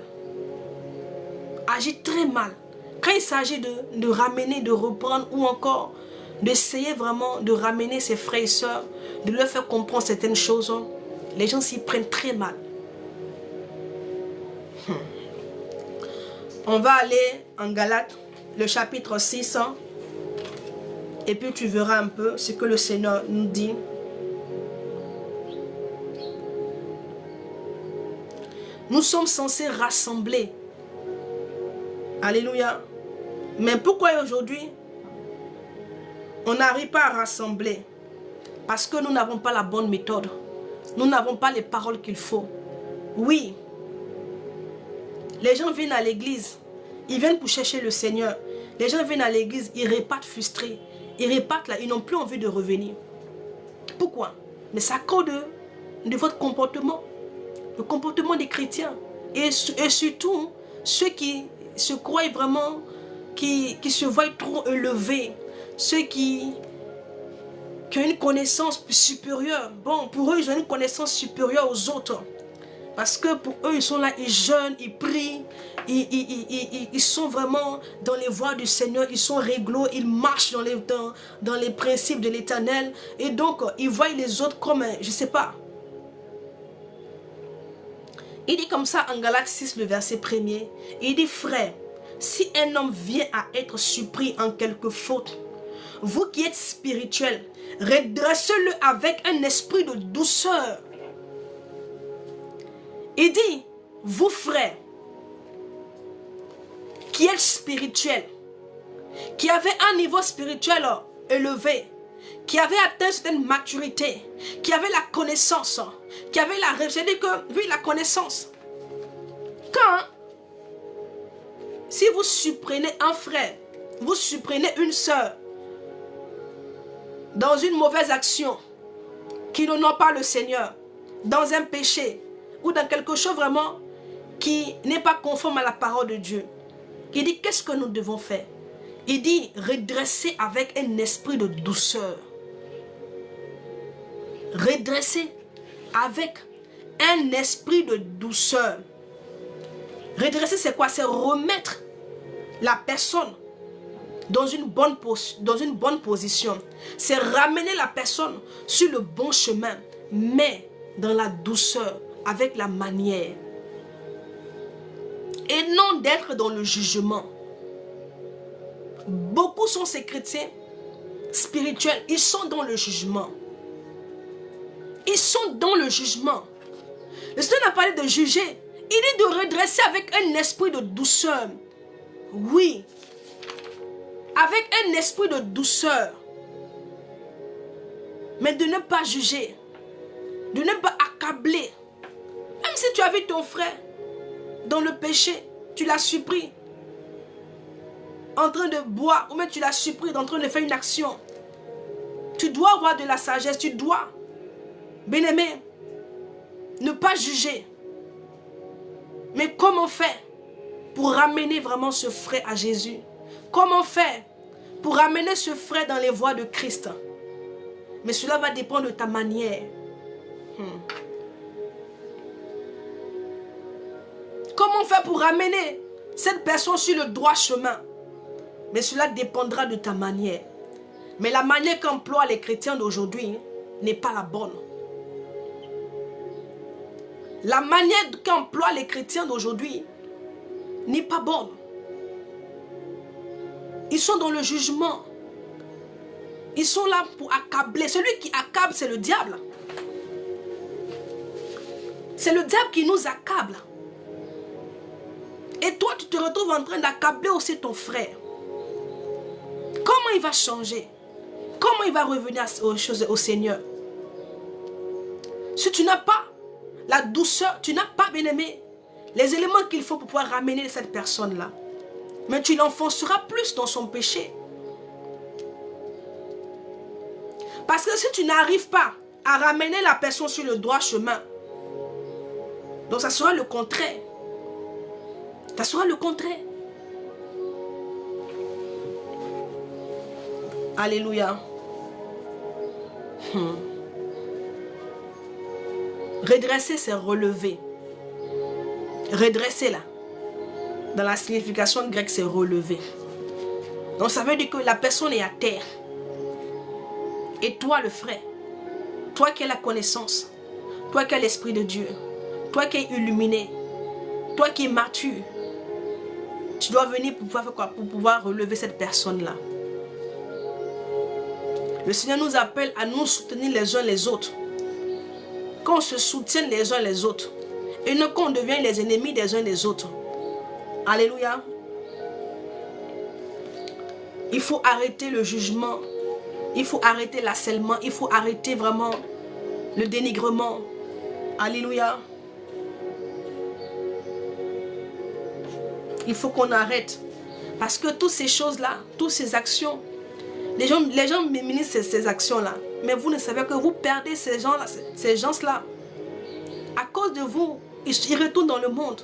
Agit très mal. Quand il s'agit de ramener, de reprendre ou encore d'essayer vraiment de ramener ses frères et sœurs, de leur faire comprendre certaines choses, les gens s'y prennent très mal. On va aller en Galates, le chapitre 6. Et puis tu verras un peu ce que le Seigneur nous dit. Nous sommes censés rassembler. Alléluia. Mais pourquoi aujourd'hui on n'arrive pas à rassembler? Parce que nous n'avons pas la bonne méthode. Nous n'avons pas les paroles qu'il faut. Oui. Les gens viennent à l'église. Ils viennent pour chercher le Seigneur. Les gens viennent à l'église. Ils repartent frustrés. Ils repartent là. Ils n'ont plus envie de revenir. Pourquoi? Mais c'est à cause de votre comportement. Le comportement des chrétiens. Et surtout, ceux qui se croient vraiment, qui se voient trop élevés. Ceux qui ont une connaissance supérieure. Bon, pour eux, ils ont une connaissance supérieure aux autres. Parce que pour eux, ils sont là, ils jeûnent, ils prient. Ils sont vraiment dans les voies du Seigneur. Ils sont réglo, ils marchent dans les principes de l'Éternel. Et donc, ils voient les autres comme, je ne sais pas. Il dit comme ça en Galates 6, le verset 1er. Il dit, frère, si un homme vient à être surpris en quelque faute, vous qui êtes spirituels, redressez-le avec un esprit de douceur. Il dit, vous frères, qui êtes spirituels, qui avez un niveau spirituel élevé, qui avez atteint une certaine maturité, qui avez la connaissance, qui avez la... J'ai dit que, oui, la connaissance. Quand, si vous supprenez un frère, vous supprenez une soeur, dans une mauvaise action, qui n'honore pas le Seigneur, dans un péché, ou dans quelque chose vraiment qui n'est pas conforme à la parole de Dieu. Il dit, qu'est-ce que nous devons faire? Il dit, redresser avec un esprit de douceur. Redresser avec un esprit de douceur. Redresser, c'est quoi? C'est remettre la personne dans une bonne position. C'est ramener la personne sur le bon chemin, mais dans la douceur, avec la manière. Et non d'être dans le jugement. Beaucoup sont ces chrétiens spirituels, ils sont dans le jugement. Ils sont dans le jugement. Le Seigneur n'a parlé de juger. Il dit de redresser avec un esprit de douceur. Oui. Avec un esprit de douceur. Mais de ne pas juger. De ne pas accabler. Même si tu as vu ton frère dans le péché, tu l'as surpris en train de boire, ou même tu l'as surpris en train de faire une action. Tu dois avoir de la sagesse, tu dois, bien-aimé, ne pas juger. Mais comment faire pour ramener vraiment ce frère à Jésus? Comment faire pour ramener ce frère dans les voies de Christ? Mais cela va dépendre de ta manière. Comment faire pour ramener cette personne sur le droit chemin? Mais cela dépendra de ta manière. Mais la manière qu'emploient les chrétiens d'aujourd'hui n'est pas la bonne. La manière qu'emploient les chrétiens d'aujourd'hui n'est pas bonne. Ils sont dans le jugement. Ils sont là pour accabler. Celui qui accable, c'est le diable. C'est le diable qui nous accable. Et toi, tu te retrouves en train d'accabler aussi ton frère. Comment il va changer? Comment il va revenir aux choses au Seigneur? Si tu n'as pas la douceur, tu n'as pas, bien aimé, les éléments qu'il faut pour pouvoir ramener cette personne-là. Mais tu l'enfonceras plus dans son péché. Parce que si tu n'arrives pas à ramener la personne sur le droit chemin, donc ça sera le contraire. Ça sera le contraire. Alléluia. Redresser, c'est relever. Redresser là, dans la signification grecque, c'est relever. Donc ça veut dire que la personne est à terre. Et toi le frère, toi qui as la connaissance, toi qui as l'Esprit de Dieu, toi qui es illuminé, toi qui es mature, Tu dois venir pour pouvoir faire quoi? Pour pouvoir relever cette personne-là. Le Seigneur nous appelle à nous soutenir les uns les autres. Qu'on se soutienne les uns les autres. Et non qu'on devienne les ennemis des uns des autres. Alléluia. Il faut arrêter le jugement. Il faut arrêter l'harcèlement. Il faut arrêter vraiment le dénigrement. Alléluia. Il faut qu'on arrête. Parce que toutes ces choses-là, toutes ces actions, les gens minimisent ces actions-là. Mais vous ne savez que vous perdez ces gens-là. À cause de vous, ils retournent dans le monde.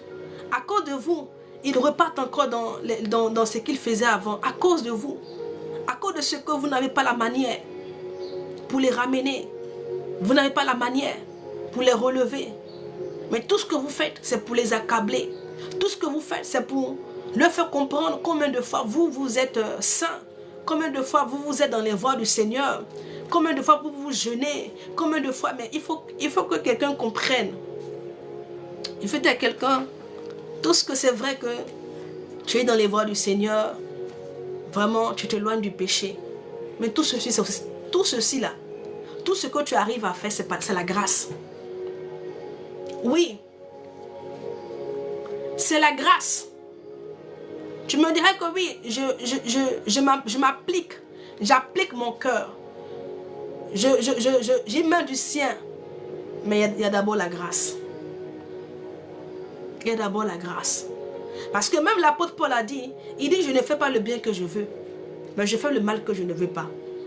À cause de vous, ils repartent encore dans ce qu'ils faisaient avant. À cause de vous. À cause de ce que vous n'avez pas la manière pour les ramener. Vous n'avez pas la manière pour les relever. Mais tout ce que vous faites, c'est pour les accabler. Tout ce que vous faites, c'est pour leur faire comprendre combien de fois vous êtes saints. Combien de fois vous êtes dans les voies du Seigneur. Combien de fois vous jeûnez. Combien de fois. Mais il faut que quelqu'un comprenne. Il faut dire à quelqu'un, tout ce que c'est vrai que tu es dans les voies du Seigneur. Vraiment, tu t'éloignes du péché. Mais tout ceci là, tout ce que tu arrives à faire, c'est la grâce. Oui. C'est la grâce. Tu me dirais que oui, je m'applique. J'applique mon cœur. J'y mets du sien. Mais il y a d'abord la grâce. Il y a d'abord la grâce. Parce que même l'apôtre Paul a dit, il dit, je ne fais pas le bien que je veux, mais je fais le mal que je ne veux pas.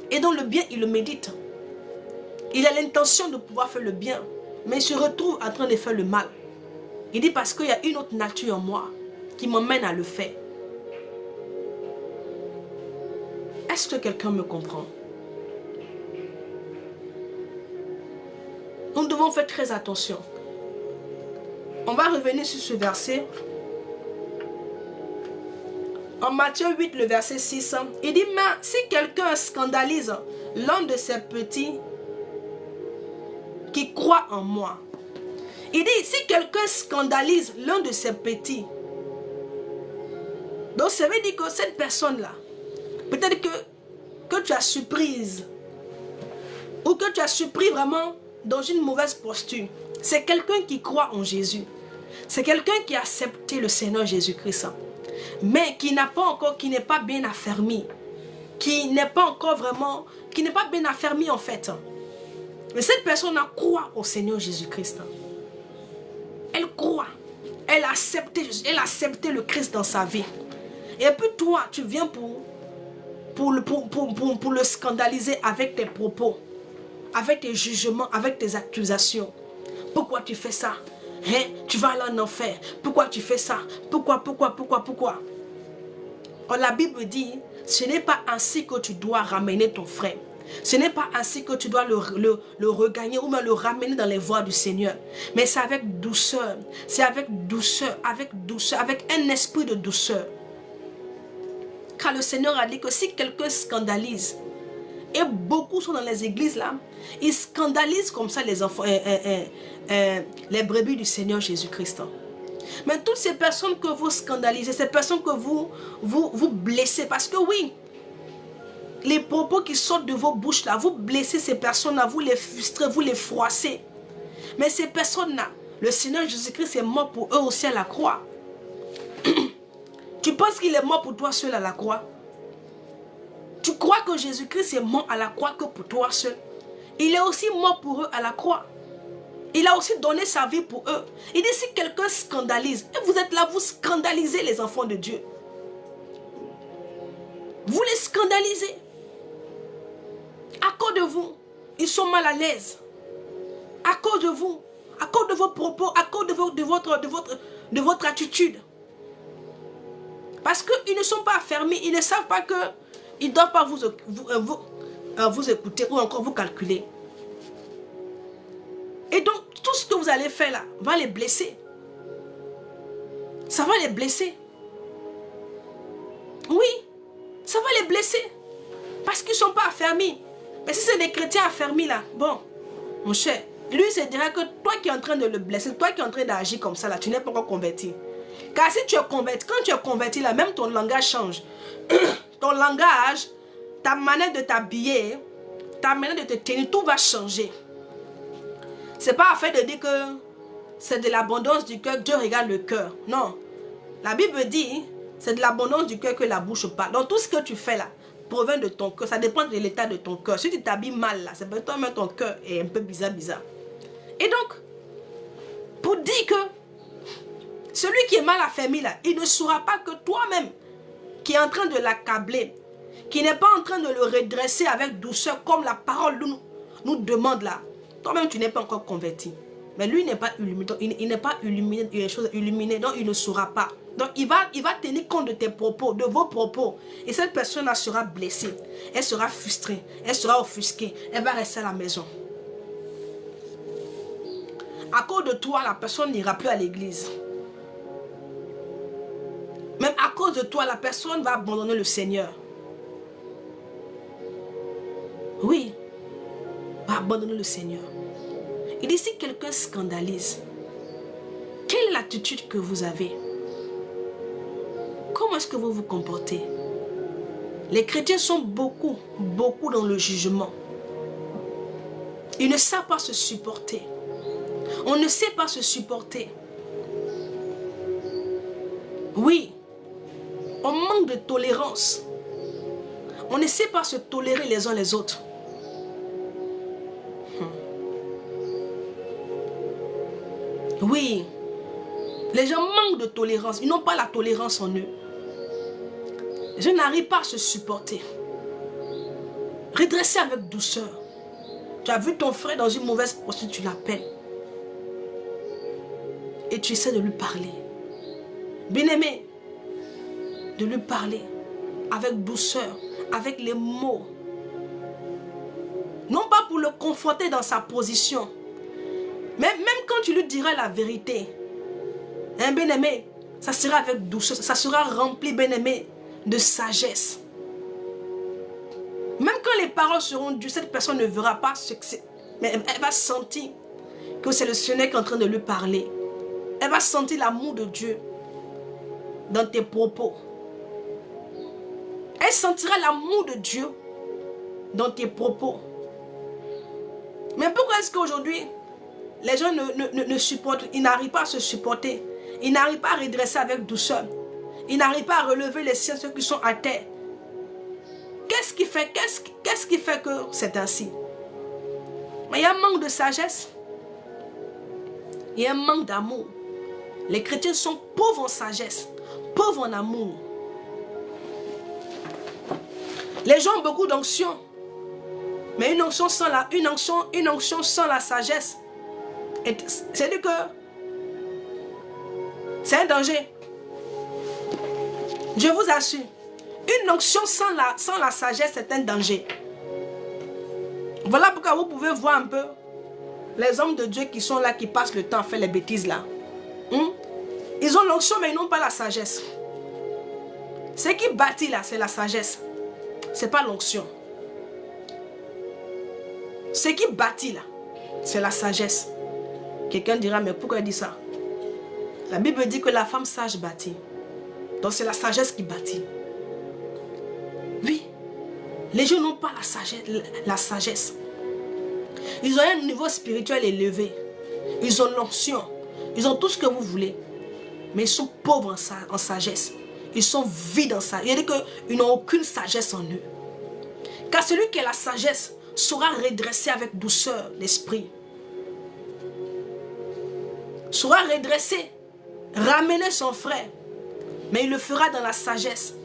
Et donc le bien, il le médite. Il a l'intention de pouvoir faire le bien, mais il se retrouve en train de faire le mal. Il dit, parce qu'il y a une autre nature en moi qui m'emmène à le faire. Est-ce que quelqu'un me comprend? Nous devons faire très attention. On va revenir sur ce verset. En Matthieu 8, le verset 6, il dit, mais si quelqu'un scandalise l'un de ses petits qui croit en moi. Il dit, si quelqu'un scandalise l'un de ses petits, donc ça veut dire que cette personne-là, peut-être que tu as surprise, ou que tu as surpris vraiment dans une mauvaise posture. C'est quelqu'un qui croit en Jésus. C'est quelqu'un qui a accepté le Seigneur Jésus-Christ. Mais qui n'est pas bien affermi. Qui n'est pas bien affermi en fait. Mais cette personne croit au Seigneur Jésus-Christ. Elle croit. Elle a accepté le Christ dans sa vie. Et puis toi, tu viens pour le scandaliser avec tes propos, avec tes jugements, avec tes accusations. Pourquoi tu fais ça? Hein? Tu vas aller en enfer. Pourquoi tu fais ça? Pourquoi? Or, la Bible dit, ce n'est pas ainsi que tu dois ramener ton frère. Ce n'est pas ainsi que tu dois le regagner ou même le ramener dans les voies du Seigneur. Mais c'est avec douceur. C'est avec douceur, avec un esprit de douceur. Car le Seigneur a dit que si quelqu'un scandalise, et beaucoup sont dans les églises là, ils scandalisent comme ça les enfants, les brebis du Seigneur Jésus-Christ. Mais toutes ces personnes que vous scandalisez, ces personnes que vous blessez, parce que oui, les propos qui sortent de vos bouches là, vous blessez ces personnes là, vous les frustrez, vous les froissez. Mais ces personnes là, le Seigneur Jésus-Christ est mort pour eux aussi à la croix. Tu penses qu'il est mort pour toi seul à la croix? Tu crois que Jésus-Christ est mort à la croix que pour toi seul? Il est aussi mort pour eux à la croix. Il a aussi donné sa vie pour eux. Il dit, si quelqu'un scandalise, et vous êtes là, vous scandalisez les enfants de Dieu. Vous les scandalisez. À cause de vous, ils sont mal à l'aise. À cause de vous, à cause de vos propos, à cause de votre attitude. Parce qu'ils ne sont pas affermis, ils ne savent pas qu'ils ne doivent pas vous écouter ou encore vous calculer. Et donc, tout ce que vous allez faire là va les blesser. Ça va les blesser. Oui, ça va les blesser. Parce qu'ils ne sont pas affermis. Mais si c'est des chrétiens affermis là, bon, mon cher, lui, c'est dirait que toi qui es en train de le blesser, toi qui es en train d'agir comme ça là, tu n'es pas encore converti. Car si tu es converti, quand tu es converti là, même ton langage change. Ton langage, ta manière de t'habiller, ta manière de te tenir, tout va changer. C'est pas afin de dire que c'est de l'abondance du cœur, Dieu regarde le cœur. Non. La Bible dit, c'est de l'abondance du cœur que la bouche parle. Donc tout ce que tu fais là, provient de ton cœur. Ça dépend de l'état de ton cœur. Si tu t'habilles mal là, c'est peut-être toi-même ton cœur est un peu bizarre. Et donc, pour dire que celui qui est mal affermi là, il ne saura pas que toi-même, qui est en train de l'accabler, qui n'est pas en train de le redresser avec douceur, comme la parole nous demande là. Toi-même, tu n'es pas encore converti. Mais lui, il n'est pas illuminé. Il n'est pas illuminé, donc il ne saura pas. Donc, il va tenir compte de tes propos, de vos propos. Et cette personne-là sera blessée. Elle sera frustrée. Elle sera offusquée. Elle va rester à la maison. À cause de toi, la personne n'ira plus à l'église. Même à cause de toi, la personne va abandonner le Seigneur. Oui, va abandonner le Seigneur. Il dit, si quelqu'un scandalise, quelle est l'attitude que vous avez? Comment est-ce que vous vous comportez? Les chrétiens sont beaucoup dans le jugement. Ils ne savent pas se supporter. On ne sait pas se supporter. Oui, on manque de tolérance. On ne sait pas se tolérer les uns les autres. Oui, les gens manquent de tolérance. Ils n'ont pas la tolérance en eux. Les gens n'arrivent pas à se supporter. Redresser avec douceur. Tu as vu ton frère dans une mauvaise posture, tu l'appelles. Et tu essaies de lui parler. Bien-aimé, de lui parler avec douceur, avec les mots. Non pas pour le conforter dans sa position. Mais même quand tu lui diras la vérité, hein, bien-aimé, ça sera avec douceur, ça sera rempli, bien-aimé, de sagesse. Même quand les paroles seront dures, cette personne ne verra pas ce que c'est. Mais elle va sentir que c'est le Seigneur qui est en train de lui parler. Elle va sentir l'amour de Dieu dans tes propos. Elle sentira l'amour de Dieu dans tes propos. Mais pourquoi est-ce qu'aujourd'hui, les gens ne supportent, ils n'arrivent pas à se supporter. Ils n'arrivent pas à redresser avec douceur. Ils n'arrivent pas à relever les siens, ceux qui sont à terre. Qu'est-ce qui fait que c'est ainsi? Mais il y a un manque de sagesse. Il y a un manque d'amour. Les chrétiens sont pauvres en sagesse, pauvres en amour. Les gens ont beaucoup d'onction. Mais une onction sans la sagesse, c'est-à-dire que c'est un danger. Je vous assure. Une onction sans la sagesse, c'est un danger. Voilà pourquoi vous pouvez voir un peu les hommes de Dieu qui sont là, qui passent le temps à faire les bêtises là. Ils ont l'onction, mais ils n'ont pas la sagesse. Ce qui bâtit là, c'est la sagesse. Ce n'est pas l'onction. Ce qui bâtit là, c'est la sagesse. Quelqu'un dira, mais pourquoi il dit ça? La Bible dit que la femme sage bâtit. Donc c'est la sagesse qui bâtit. Oui, les gens n'ont pas la sagesse. Ils ont un niveau spirituel élevé. Ils ont l'onction. Ils ont tout ce que vous voulez. Mais ils sont pauvres en sagesse. Ils sont vides en sagesse. Il y a dit qu'ils n'ont aucune sagesse en eux. Car celui qui a la sagesse saura redresser avec douceur l'esprit. Saura redresser, ramener son frère. Mais il le fera dans la sagesse.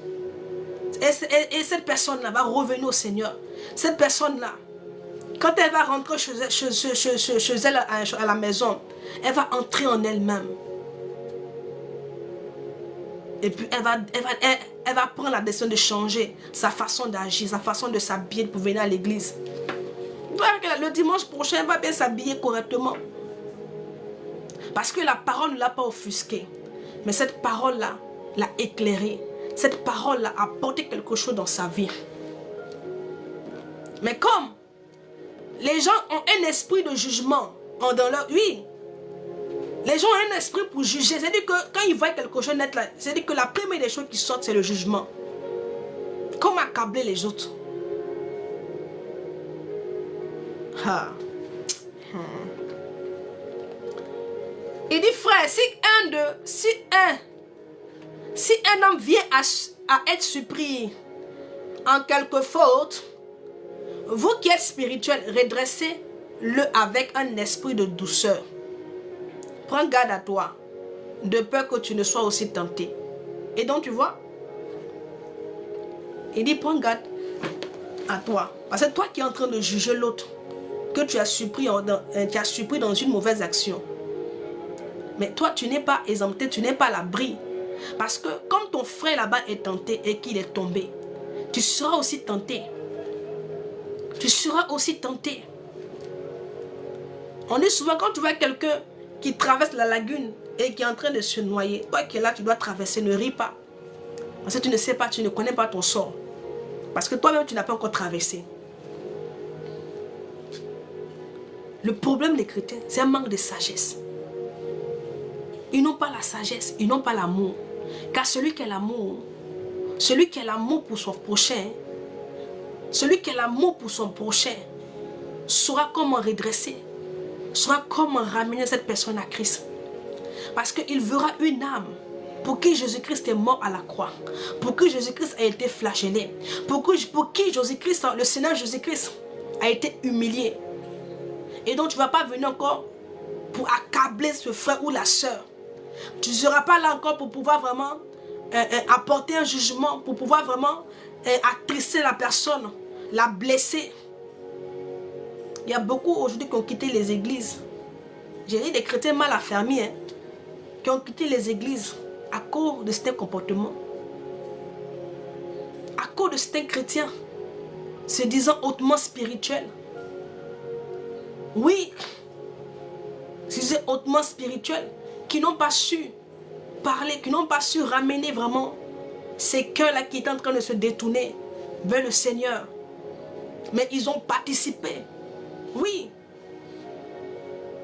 Et cette personne-là va revenir au Seigneur. Cette personne-là, quand elle va rentrer chez elle à la maison, elle va entrer en elle-même. Et puis elle va prendre la décision de changer sa façon d'agir, sa façon de s'habiller pour venir à l'église. Le dimanche prochain, elle va bien s'habiller correctement. Parce que la parole ne l'a pas offusquée. Mais cette parole-là l'a éclairée. Cette parole-là a apporté quelque chose dans sa vie. Mais comme les gens ont un esprit de jugement dans leur... Oui, Les gens ont un esprit pour juger. C'est-à-dire que quand ils voient quelque chose net là, c'est-à-dire que la première des choses qui sortent, c'est le jugement. Comment accabler les autres? Ah. Il dit, frère, si un homme vient à être surpris en quelque faute, vous qui êtes spirituel, redressez-le avec un esprit de douceur. Prends garde à toi, de peur que tu ne sois aussi tenté. Et donc, tu vois, il dit, prends garde à toi. Parce que toi qui es en train de juger l'autre, que tu as surpris dans une mauvaise action. Mais toi, tu n'es pas exempté, tu n'es pas à l'abri. Parce que comme ton frère là-bas est tenté et qu'il est tombé, tu seras aussi tenté. Tu seras aussi tenté. On dit souvent, quand tu vois quelqu'un qui traverse la lagune et qui est en train de se noyer, toi qui es là, tu dois traverser, ne ris pas. Parce que tu ne sais pas, tu ne connais pas ton sort. Parce que toi-même, tu n'as pas encore traversé. Le problème des chrétiens, c'est un manque de sagesse. Ils n'ont pas la sagesse, ils n'ont pas l'amour. Car celui qui a l'amour pour son prochain, celui qui a l'amour pour son prochain, saura comment redresser, saura comment ramener cette personne à Christ. Parce qu'il verra une âme pour qui Jésus-Christ est mort à la croix, pour qui Jésus-Christ a été flagellé, pour qui Jésus-Christ, le Seigneur Jésus-Christ a été humilié. Et donc tu ne vas pas venir encore pour accabler ce frère ou la soeur. Tu ne seras pas là encore pour pouvoir vraiment apporter un jugement, pour pouvoir vraiment attrister la personne, la blesser. Il y a beaucoup aujourd'hui qui ont quitté les églises. J'ai dit des chrétiens mal affermis, hein, qui ont quitté les églises à cause de certains comportements. À cause de certains chrétiens se disant hautement spirituels. Oui, c'est hautement spirituels, qui n'ont pas su parler, qui n'ont pas su ramener vraiment ces cœurs-là qui étaient en train de se détourner vers le Seigneur. Mais ils ont participé. Oui.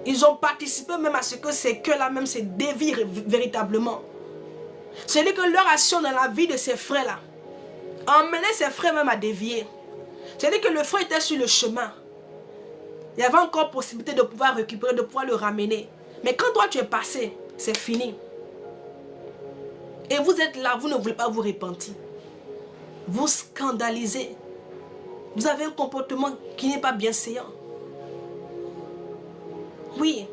Ils ont participé même à ce que ces cœurs-là même se dévient véritablement. C'est-à-dire que leur action dans la vie de ces frères-là emmenait ces frères même à dévier. C'est-à-dire que le frère était sur le chemin. Il y avait encore possibilité de pouvoir récupérer, de pouvoir le ramener. Mais quand toi tu es passé, c'est fini. Et vous êtes là, vous ne voulez pas vous repentir. Vous scandalisez. Vous avez un comportement qui n'est pas bienséant. Oui.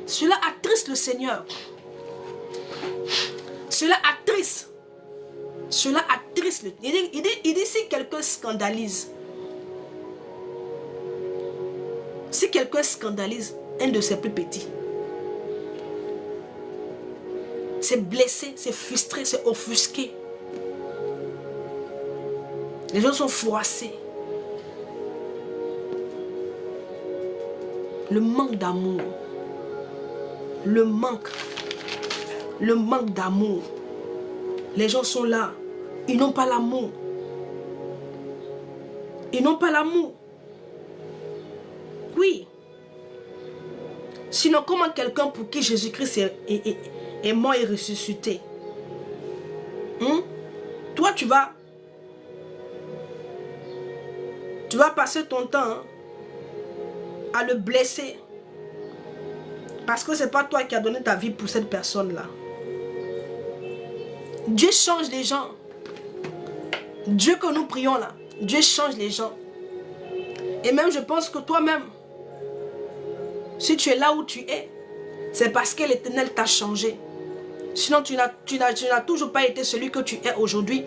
Cela attriste le Seigneur. Cela attriste. Cela attriste. Il dit si quelqu'un scandalise. Si quelqu'un scandalise un de ses plus petits, c'est blessé, c'est frustré, c'est offusqué. Les gens sont froissés. Le manque d'amour. Le manque d'amour. Les gens sont là. Ils n'ont pas l'amour. Ils n'ont pas l'amour. Oui. Sinon, comment quelqu'un pour qui Jésus-Christ est mort et ressuscité? Toi, tu vas passer ton temps à le blesser. Parce que ce n'est pas toi qui as donné ta vie pour cette personne-là. Dieu change les gens. Dieu que nous prions là, Dieu change les gens. Et même je pense que toi-même, si tu es là où tu es, c'est parce que l'Éternel t'a changé. Sinon tu n'as toujours pas été celui que tu es aujourd'hui.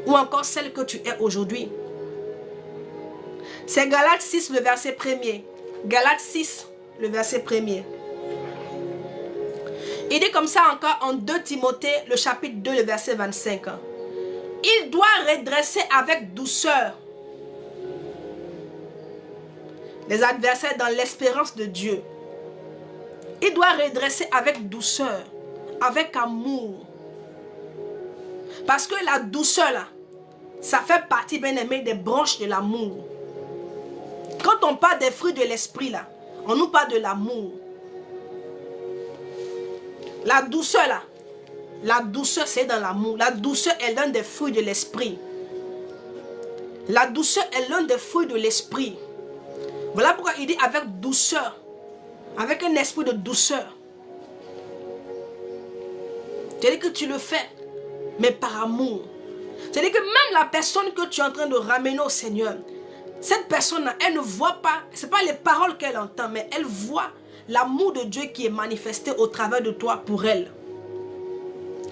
Ou encore celle que tu es aujourd'hui. C'est Galates 6, le verset 1er. Galates 6, le verset 1er. Il dit comme ça encore en 2 Timothée, le chapitre 2, le verset 25. Il doit redresser avec douceur les adversaires dans l'espérance de Dieu. Il doit redresser avec douceur, avec amour. Parce que la douceur là, ça fait partie, bien aimé, des branches de l'amour. Quand on parle des fruits de l'esprit là, on nous parle de l'amour. La douceur là. La douceur c'est dans l'amour. La douceur est l'un des fruits de l'esprit. La douceur est l'un des fruits de l'esprit. Voilà pourquoi il dit avec douceur. Avec un esprit de douceur. C'est-à-dire que tu le fais, mais par amour. C'est-à-dire que même la personne que tu es en train de ramener au Seigneur, cette personne-là, elle ne voit pas, ce n'est pas les paroles qu'elle entend, mais elle voit l'amour de Dieu qui est manifesté au travers de toi pour elle.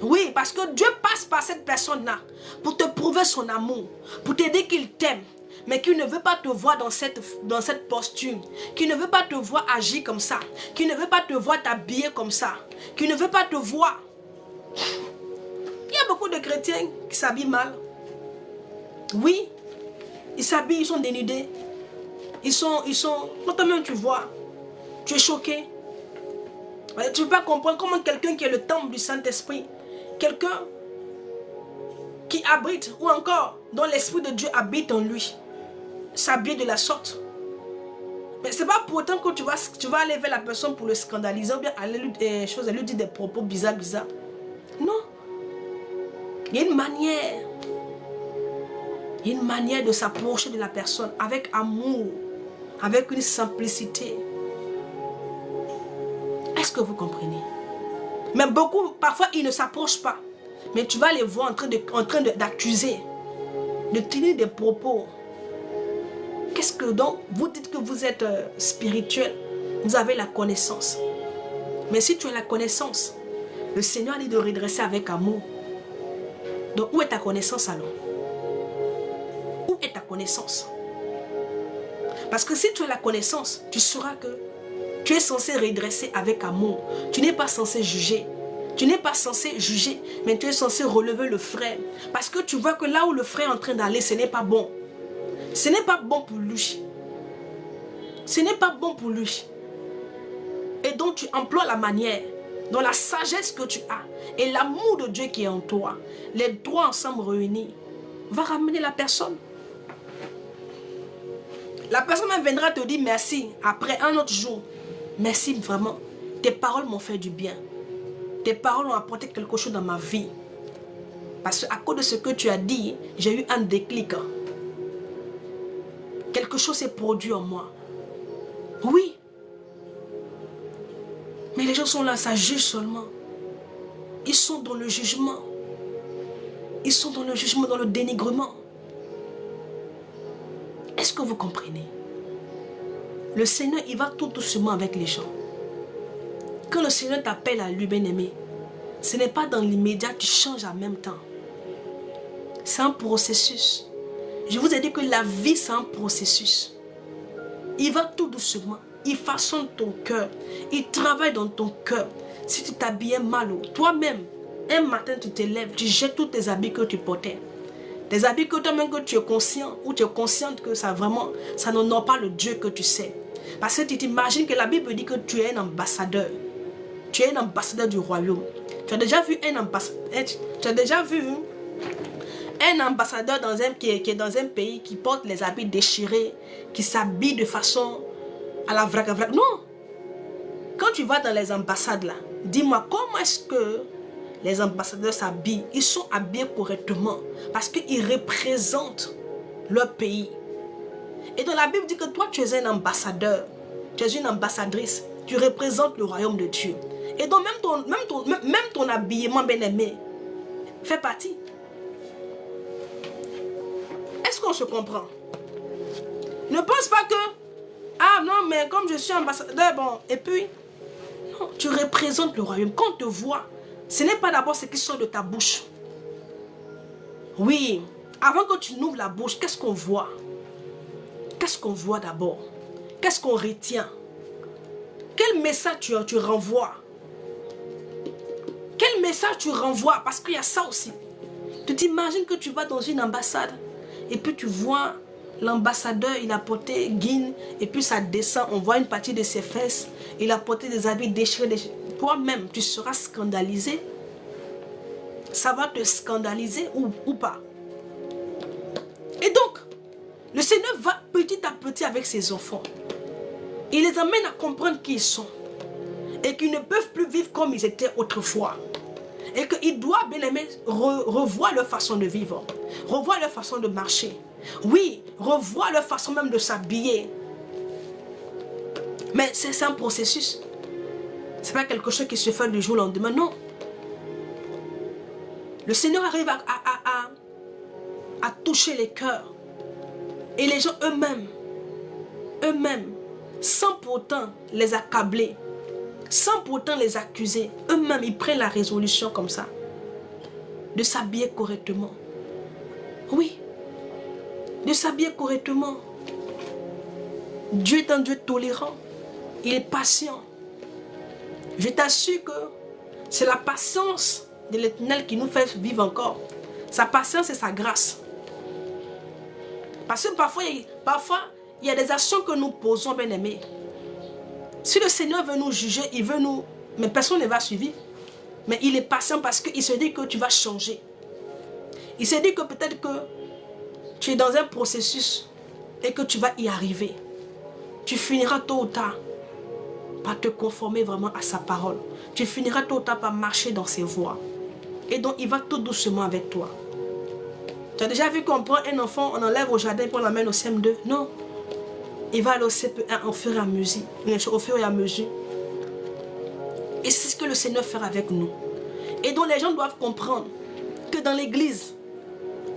Oui, parce que Dieu passe par cette personne-là pour te prouver son amour, pour te dire qu'il t'aime, mais qu'il ne veut pas te voir dans cette posture, qu'il ne veut pas te voir agir comme ça, qu'il ne veut pas te voir t'habiller comme ça, qu'il ne veut pas te voir. Il y a beaucoup de chrétiens qui s'habillent mal. Oui, ils s'habillent, ils sont dénudés. Ils sont, toi-même tu vois, tu es choqué. Tu ne peux pas comprendre comment quelqu'un qui est le temple du Saint-Esprit, quelqu'un qui abrite, ou encore dont l'Esprit de Dieu habite en lui, s'habille de la sorte. Mais ce n'est pas pour autant que tu vas aller vers la personne pour le scandaliser ou bien aller lui dire des propos bizarres. Non. Il y a une manière. Il y a une manière de s'approcher de la personne avec amour, avec une simplicité. Est-ce que vous comprenez? Mais beaucoup, parfois, ils ne s'approchent pas. Mais tu vas les voir en train d'accuser, de tenir des propos. Qu'est-ce que donc, vous dites que vous êtes spirituel, vous avez la connaissance. Mais si tu as la connaissance, le Seigneur dit de redresser avec amour. Donc, où est ta connaissance alors? Où est ta connaissance? Parce que si tu as la connaissance, tu sauras que tu es censé redresser avec amour. Tu n'es pas censé juger. Tu n'es pas censé juger, mais tu es censé relever le frère. Parce que tu vois que là où le frère est en train d'aller, ce n'est pas bon. Ce n'est pas bon pour lui. Ce n'est pas bon pour lui. Et donc tu emploies la manière, dans la sagesse que tu as, et l'amour de Dieu qui est en toi, les trois ensemble réunis, va ramener la personne. La personne même viendra te dire merci après un autre jour. Merci vraiment. Tes paroles m'ont fait du bien. Tes paroles ont apporté quelque chose dans ma vie. Parce qu'à cause de ce que tu as dit, j'ai eu un déclic. Quelque chose s'est produit en moi. Oui. Mais les gens sont là, ça juge seulement. Ils sont dans le jugement. Ils sont dans le jugement, dans le dénigrement. Est-ce que vous comprenez? Le Seigneur, il va tout doucement avec les gens. Quand le Seigneur t'appelle à lui, bien-aimé, ce n'est pas dans l'immédiat, tu changes en même temps. C'est un processus. Je vous ai dit que la vie, c'est un processus. Il va tout doucement. Il façonne ton cœur. Il travaille dans ton cœur. Si tu t'habillais mal, toi-même, un matin, tu te lèves, tu jettes tous tes habits que tu portais. Des habits que toi-même que tu es conscient, ou tu es consciente que ça vraiment, ça n'honore pas le Dieu que tu sais. Parce que tu t'imagines que la Bible dit que tu es un ambassadeur. Tu es un ambassadeur du royaume. Tu as déjà vu un ambassadeur, un ambassadeur qui est dans un pays qui porte les habits déchirés, qui s'habille de façon à la vrac. Non. Quand tu vas dans les ambassades là, dis-moi comment est-ce que les ambassadeurs s'habillent? Ils sont habillés correctement parce qu'ils représentent leur pays. Et dans la Bible dit que toi tu es un ambassadeur, tu es une ambassadrice, tu représentes le royaume de Dieu. Et donc même ton habillement bien-aimé fait partie. Est-ce qu'on se comprend? Ne pense pas que, ah non mais comme je suis ambassadeur, bon, et puis, non, tu représentes le royaume. Quand on te voit, ce n'est pas d'abord ce qui sort de ta bouche. Oui, avant que tu n'ouvres la bouche, qu'est-ce qu'on voit? Qu'est-ce qu'on voit d'abord? Qu'est-ce qu'on retient? Quel message tu renvoies? Quel message tu renvoies? Parce qu'il y a ça aussi. Tu t'imagines que tu vas dans une ambassade et puis tu vois l'ambassadeur, il a porté guine et puis ça descend, on voit une partie de ses fesses, il a porté des habits déchirés. Toi-même, tu seras scandalisé. Ça va te scandaliser ou pas. Et donc, le Seigneur va petit à petit avec ses enfants. Il les amène à comprendre qui ils sont. et qu'ils ne peuvent plus vivre comme ils étaient autrefois. Et qu'ils doivent, bien aimé, revoir leur façon de vivre, revoir leur façon de marcher. Oui, revoir leur façon même de s'habiller. Mais c'est un processus. Ce n'est pas quelque chose qui se fait du jour au lendemain, non. Le Seigneur arrive à toucher les cœurs. Et les gens eux-mêmes, sans pourtant les accabler, sans pourtant les accuser, eux-mêmes, ils prennent la résolution comme ça, de s'habiller correctement. Oui, de s'habiller correctement. Dieu est un Dieu tolérant, il est patient. Je t'assure que c'est la patience de l'Éternel qui nous fait vivre encore. Sa patience et sa grâce. Parce que parfois, il y a des actions que nous posons, bien aimés. Si le Seigneur veut nous juger, il veut nous... Mais personne ne va suivre. Mais il est patient parce qu'il se dit que tu vas changer. Il se dit que peut-être que tu es dans un processus et que tu vas y arriver. Tu finiras tôt ou tard par te conformer vraiment à sa parole. Tu finiras tôt ou tard par marcher dans ses voies. Et donc, il va tout doucement avec toi. Tu as déjà vu qu'on prend un enfant, on enlève au jardin et on l'amène au CM2? Non. Il va aller au CP1 au fur et à mesure. Au fur et à mesure. Et c'est ce que le Seigneur fait avec nous. Et donc, les gens doivent comprendre que dans l'église,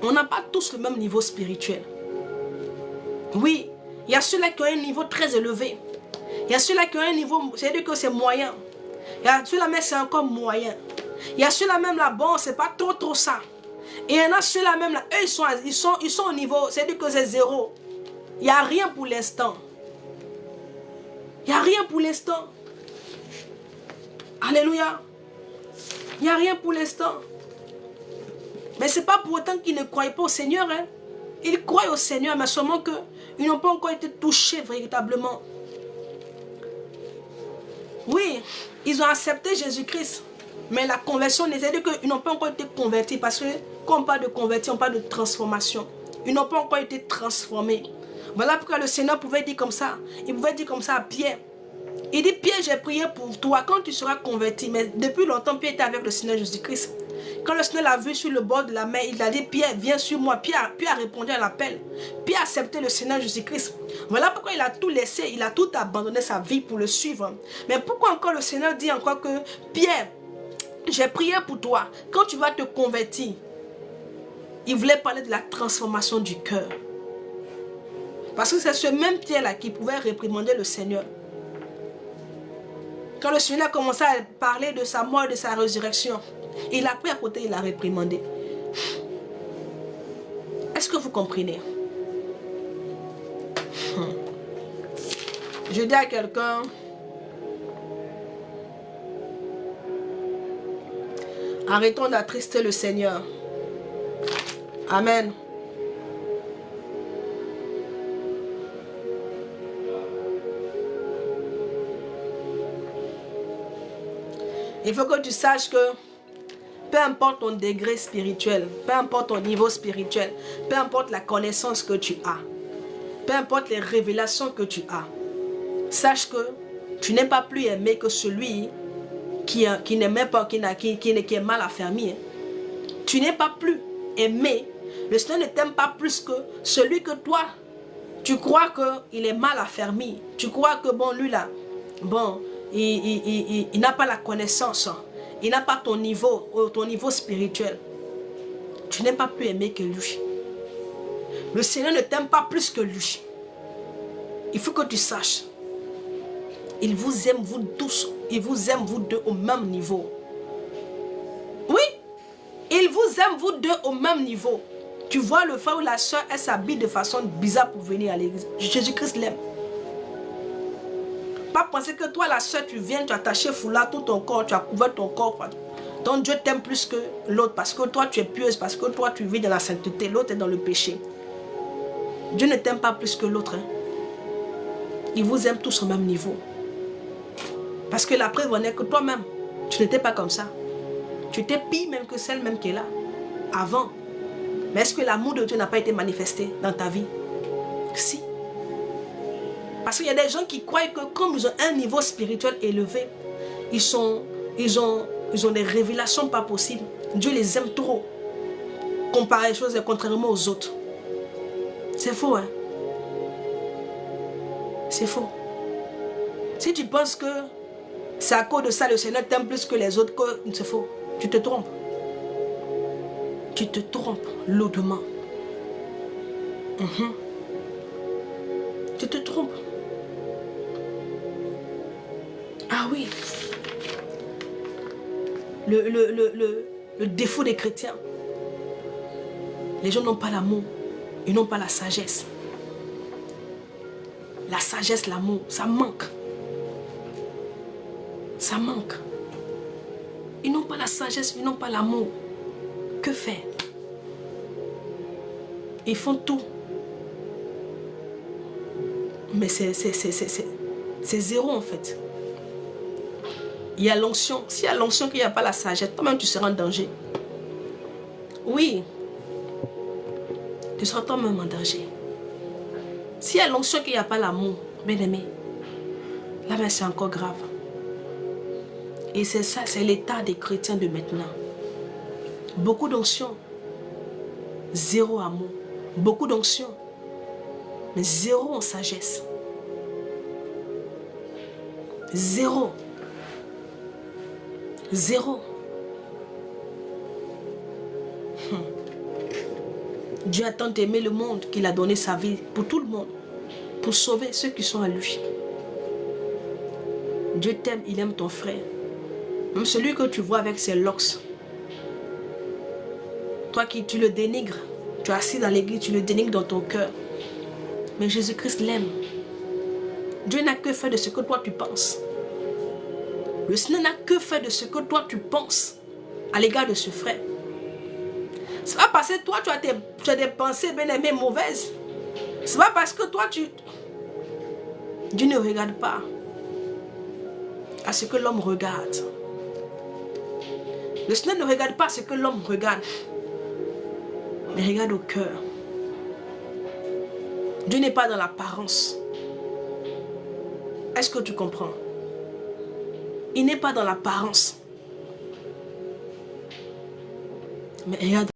on n'a pas tous le même niveau spirituel. Oui, il y a ceux-là qui ont un niveau très élevé. Il y a ceux-là qui ont un niveau, c'est-à-dire que c'est moyen. Il y a ceux-là, mais c'est encore moyen. Il y a ceux-là même là, bon, c'est pas trop ça. Et il y en a ceux-là même là, eux, ils sont au niveau, c'est-à-dire que c'est zéro. Il n'y a rien pour l'instant. Il n'y a rien pour l'instant. Alléluia. Il n'y a rien pour l'instant. Mais ce n'est pas pour autant qu'ils ne croient pas au Seigneur. Hein. Ils croient au Seigneur, mais seulement qu'ils n'ont pas encore été touchés véritablement. Oui, ils ont accepté Jésus-Christ. Mais la conversion, c'est-à-dire qu'ils n'ont pas encore été convertis. Parce que quand on parle de convertir, on parle de transformation. Ils n'ont pas encore été transformés. Voilà pourquoi le Seigneur pouvait dire comme ça. Il pouvait dire comme ça à Pierre. Il dit, Pierre, j'ai prié pour toi quand tu seras converti. Mais depuis longtemps, Pierre était avec le Seigneur Jésus-Christ. Quand le Seigneur l'a vu sur le bord de la mer, il a dit, Pierre, viens sur moi. Pierre a répondu à l'appel. Pierre a accepté le Seigneur Jésus-Christ. Voilà pourquoi il a tout laissé, il a tout abandonné sa vie pour le suivre. Mais pourquoi encore le Seigneur dit encore que, Pierre, j'ai prié pour toi. Quand tu vas te convertir, il voulait parler de la transformation du cœur. Parce que c'est ce même Pierre-là qui pouvait réprimander le Seigneur. Quand le Seigneur a commencé à parler de sa mort et de sa résurrection, il a pris à côté, il a réprimandé. Est-ce que vous comprenez? Je dis à quelqu'un, arrêtons d'attrister le Seigneur. Amen. Il faut que tu saches que peu importe ton degré spirituel, peu importe ton niveau spirituel, peu importe la connaissance que tu as, peu importe les révélations que tu as, sache que tu n'es pas plus aimé que celui qui n'aimait pas, qui est mal affermi. Tu n'es pas plus aimé. Le Seigneur ne t'aime pas plus que celui que toi, tu crois qu'il est mal affermi. Tu crois que bon, lui là, bon, il n'a pas la connaissance. Il n'a pas ton niveau spirituel. Tu n'es pas plus aimé que lui. Le Seigneur ne t'aime pas plus que lui. Il faut que tu saches. Il vous aime vous tous. Il vous aime vous deux au même niveau. Oui. Il vous aime vous deux au même niveau. Tu vois le frère ou la soeur, elle s'habille de façon bizarre pour venir à l'église. Jésus-Christ l'aime. Pas penser que toi la soeur, tu viens, tu as attaché foulard tout ton corps, tu as couvert ton corps. Ton Dieu t'aime plus que l'autre parce que toi tu es pieuse, parce que toi tu vis dans la sainteté, l'autre est dans le péché. Dieu ne t'aime pas plus que l'autre. Hein. Il vous aime tous au même niveau. Parce que la preuve en est que toi-même, tu n'étais pas comme ça. Tu étais pire même que celle même qui est là, avant. Mais est-ce que l'amour de Dieu n'a pas été manifesté dans ta vie? Si. Parce qu'il y a des gens qui croient que comme ils ont un niveau spirituel élevé, ils ont des révélations pas possibles. Dieu les aime trop. Comparer les choses contrairement aux autres. C'est faux, hein? C'est faux. Si tu penses que c'est à cause de ça le Seigneur t'aime plus que les autres, c'est faux. Tu te trompes. Tu te trompes lourdement. Tu te trompes. Ah oui. Le défaut des chrétiens. Les gens n'ont pas l'amour. Ils n'ont pas la sagesse. La sagesse, l'amour, ça manque. Ça manque. Ils n'ont pas la sagesse, ils n'ont pas l'amour. Que faire? Ils font tout. Mais c'est zéro en fait. Il y a l'onction. S'il y a l'onction qu'il n'y a pas la sagesse, toi-même tu seras en danger. Oui. Tu seras toi-même en danger. S'il y a l'onction qu'il n'y a pas l'amour, bien aimé, là ben c'est encore grave. Et c'est ça, c'est l'état des chrétiens de maintenant. Beaucoup d'onction, zéro amour. Beaucoup d'onction, mais zéro en sagesse. Zéro. Zéro. Dieu a tant aimé le monde qu'il a donné sa vie pour tout le monde, pour sauver ceux qui sont à lui. Dieu t'aime, il aime ton frère. Même celui que tu vois avec ses locks. Toi qui tu le dénigres, tu es assis dans l'église, tu le dénigres dans ton cœur. Mais Jésus-Christ l'aime. Dieu n'a que fait de ce que toi tu penses. Le Seigneur n'a que fait de ce que toi tu penses à l'égard de ce frère. C'est pas parce que toi tu as des pensées bien aimées mauvaises. C'est pas parce que toi Dieu ne regarde pas à ce que l'homme regarde. Le Seigneur ne regarde pas ce que l'homme regarde, mais regarde au cœur. Dieu n'est pas dans l'apparence. Est-ce que tu comprends? Il n'est pas dans l'apparence. Mais regarde.